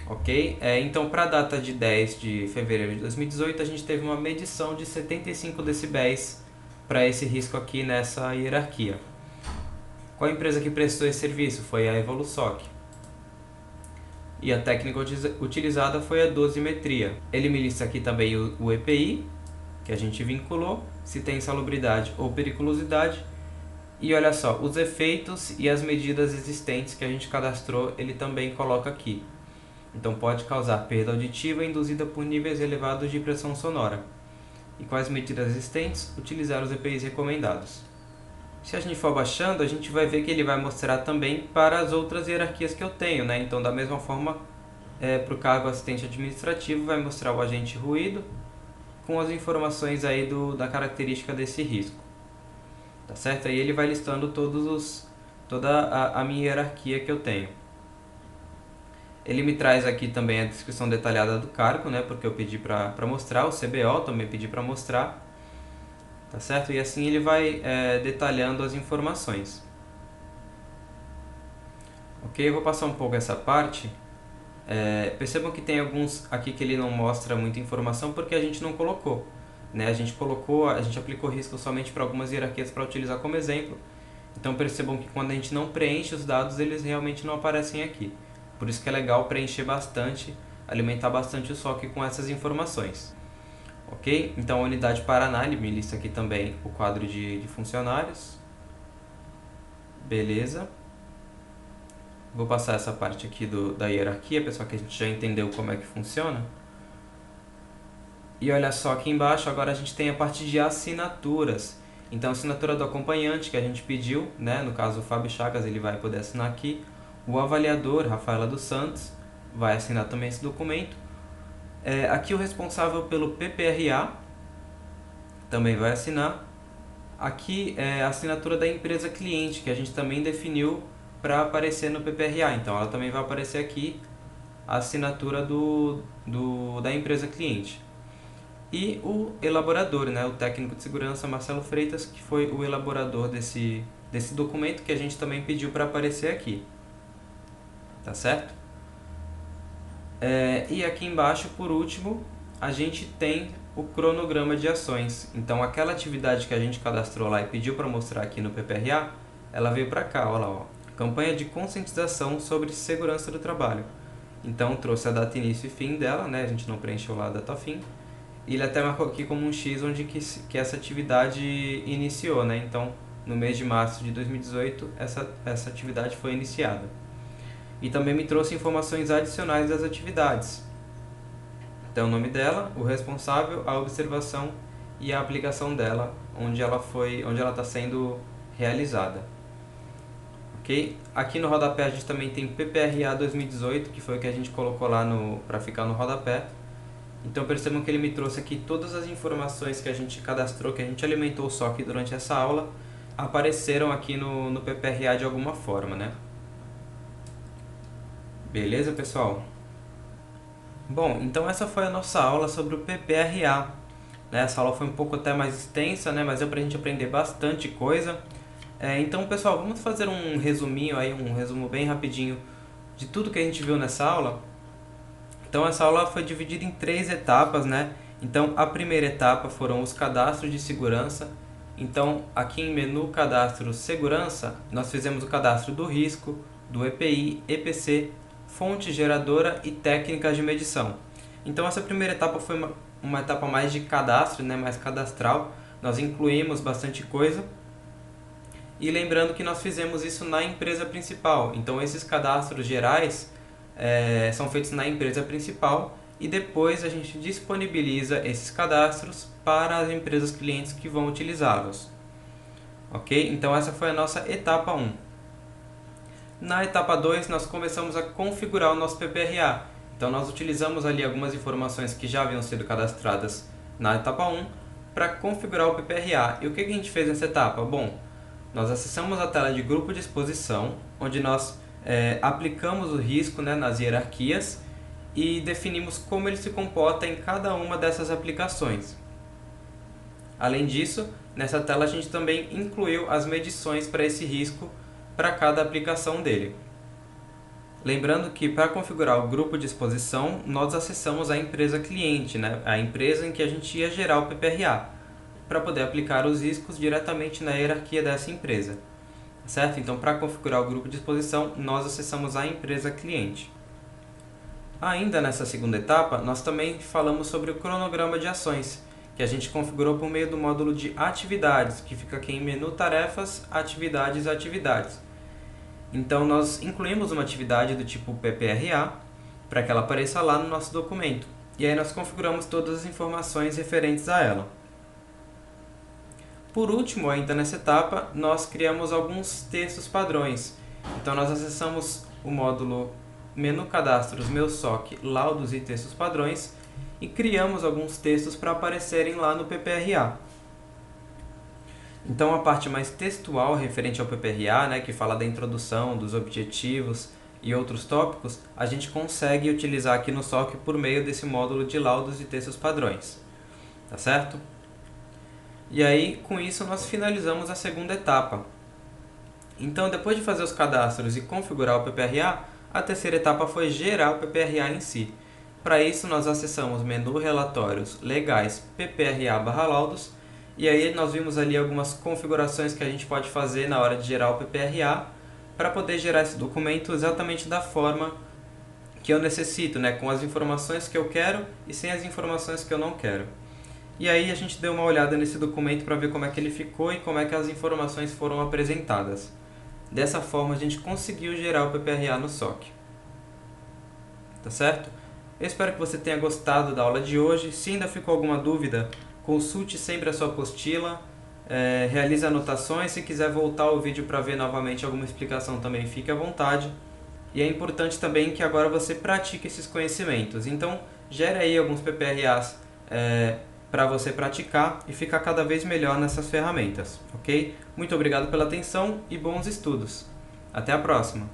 Ok? Então, para a data de 10 de fevereiro de 2018, a gente teve uma medição de 75 decibéis para esse risco aqui nessa hierarquia. Qual a empresa que prestou esse serviço? Foi a Evolusoc. E a técnica utilizada foi a dosimetria. Ele me lista aqui também o EPI, que a gente vinculou, se tem insalubridade ou periculosidade. E olha só, os efeitos e as medidas existentes que a gente cadastrou, ele também coloca aqui. Então pode causar perda auditiva induzida por níveis elevados de pressão sonora. E quais medidas existentes? Utilizar os EPIs recomendados. Se a gente for abaixando, a gente vai ver que ele vai mostrar também para as outras hierarquias que eu tenho, né? Então, da mesma forma, para o cargo assistente administrativo, vai mostrar o agente ruído com as informações aí da característica desse risco. Tá certo? Aí ele vai listando toda a minha hierarquia que eu tenho. Ele me traz aqui também a descrição detalhada do cargo, né? Porque eu pedi para mostrar, o CBO também pedi para mostrar. Tá certo? E assim ele vai detalhando as informações. Ok, eu vou passar um pouco essa parte. Percebam que tem alguns aqui que ele não mostra muita informação porque a gente não colocou. Né? A gente aplicou risco somente para algumas hierarquias para utilizar como exemplo. Então percebam que quando a gente não preenche os dados, eles realmente não aparecem aqui. Por isso que é legal preencher bastante, alimentar bastante o SOC com essas informações. Ok? Então a unidade Paraná, ele me lista aqui também o quadro de funcionários. Beleza. Vou passar essa parte aqui da hierarquia, pessoal, que a gente já entendeu como é que funciona. E olha só, aqui embaixo agora a gente tem a parte de assinaturas. Então a assinatura do acompanhante que a gente pediu, né? No caso o Fábio Chagas, ele vai poder assinar aqui. O avaliador, Rafaela dos Santos, vai assinar também esse documento. Aqui o responsável pelo PPRA também vai assinar. Aqui é a assinatura da empresa cliente, que a gente também definiu para aparecer no PPRA. Então ela também vai aparecer aqui a assinatura da empresa cliente. E o elaborador, né, o técnico de segurança Marcelo Freitas, que foi o elaborador desse documento que a gente também pediu para aparecer aqui. Tá certo? E aqui embaixo, por último, a gente tem o cronograma de ações. Então aquela atividade que a gente cadastrou lá e pediu para mostrar aqui no PPRA, ela veio para cá, olha lá, ó. Campanha de conscientização sobre segurança do trabalho. Então trouxe a data início e fim dela, né? A gente não preencheu lá a data fim. E ele até marcou aqui como um X onde que essa atividade iniciou, né? Então no mês de março de 2018 essa atividade foi iniciada. E também me trouxe informações adicionais das atividades. Então o nome dela, o responsável, a observação e a aplicação dela, onde ela está sendo realizada. Ok? Aqui no rodapé a gente também tem PPRA 2018, que foi o que a gente colocou lá para ficar no rodapé. Então percebam que ele me trouxe aqui todas as informações que a gente cadastrou, que a gente alimentou o SOC durante essa aula, apareceram aqui no PPRA de alguma forma, né? Beleza, pessoal? Bom, então essa foi a nossa aula sobre o PPRA. Essa aula foi um pouco até mais extensa, né? Mas deu pra gente aprender bastante coisa. Então, pessoal, vamos fazer um resuminho aí, um resumo bem rapidinho de tudo que a gente viu nessa aula. Então, essa aula foi dividida em 3 etapas, né? Então, a primeira etapa foram os cadastros de segurança. Então, aqui em menu Cadastro Segurança, nós fizemos o cadastro do risco, do EPI, EPC, fonte geradora e técnicas de medição. Então, essa primeira etapa foi uma etapa mais de cadastro, né? Mais cadastral. Nós incluímos bastante coisa. E lembrando que nós fizemos isso na empresa principal. Então, esses cadastros gerais são feitos na empresa principal e depois a gente disponibiliza esses cadastros para as empresas clientes que vão utilizá-los. Ok? Então, essa foi a nossa etapa 1. Na etapa 2, nós começamos a configurar o nosso PPRA. Então, nós utilizamos ali algumas informações que já haviam sido cadastradas na etapa 1 para configurar o PPRA. E o que a gente fez nessa etapa? Bom, nós acessamos a tela de grupo de exposição, onde nós aplicamos o risco, né, nas hierarquias e definimos como ele se comporta em cada uma dessas aplicações. Além disso, nessa tela a gente também incluiu as medições para esse risco para cada aplicação dele. Lembrando que para configurar o grupo de exposição, nós acessamos a empresa cliente, né, a empresa em que a gente ia gerar o PPRA, para poder aplicar os riscos diretamente na hierarquia dessa empresa. Certo? Então, para configurar o grupo de exposição, nós acessamos a empresa cliente. Ainda nessa segunda etapa, nós também falamos sobre o cronograma de ações, que a gente configurou por meio do módulo de atividades, que fica aqui em menu tarefas, atividades, atividades. Então, nós incluímos uma atividade do tipo PPRA, para que ela apareça lá no nosso documento. E aí nós configuramos todas as informações referentes a ela. Por último, ainda nessa etapa, nós criamos alguns textos padrões. Então, nós acessamos o módulo Menu Cadastros, Meu SOC, Laudos e Textos Padrões e criamos alguns textos para aparecerem lá no PPRA. Então, a parte mais textual referente ao PPRA, né, que fala da introdução, dos objetivos e outros tópicos, a gente consegue utilizar aqui no SOC por meio desse módulo de Laudos e Textos Padrões. Tá certo? E aí, com isso, nós finalizamos a segunda etapa. Então, depois de fazer os cadastros e configurar o PPRA, a terceira etapa foi gerar o PPRA em si. Para isso, nós acessamos menu Relatórios Legais PPRA/Laudos e aí nós vimos ali algumas configurações que a gente pode fazer na hora de gerar o PPRA para poder gerar esse documento exatamente da forma que eu necessito, né? Com as informações que eu quero e sem as informações que eu não quero. E aí a gente deu uma olhada nesse documento para ver como é que ele ficou e como é que as informações foram apresentadas. Dessa forma a gente conseguiu gerar o PPRA no SOC. Tá certo? Eu espero que você tenha gostado da aula de hoje. Se ainda ficou alguma dúvida, consulte sempre a sua apostila, realize anotações. Se quiser voltar ao vídeo para ver novamente alguma explicação também, fique à vontade. E é importante também que agora você pratique esses conhecimentos. Então, gere aí alguns PPRAs para você praticar e ficar cada vez melhor nessas ferramentas, ok? Muito obrigado pela atenção e bons estudos. Até a próxima!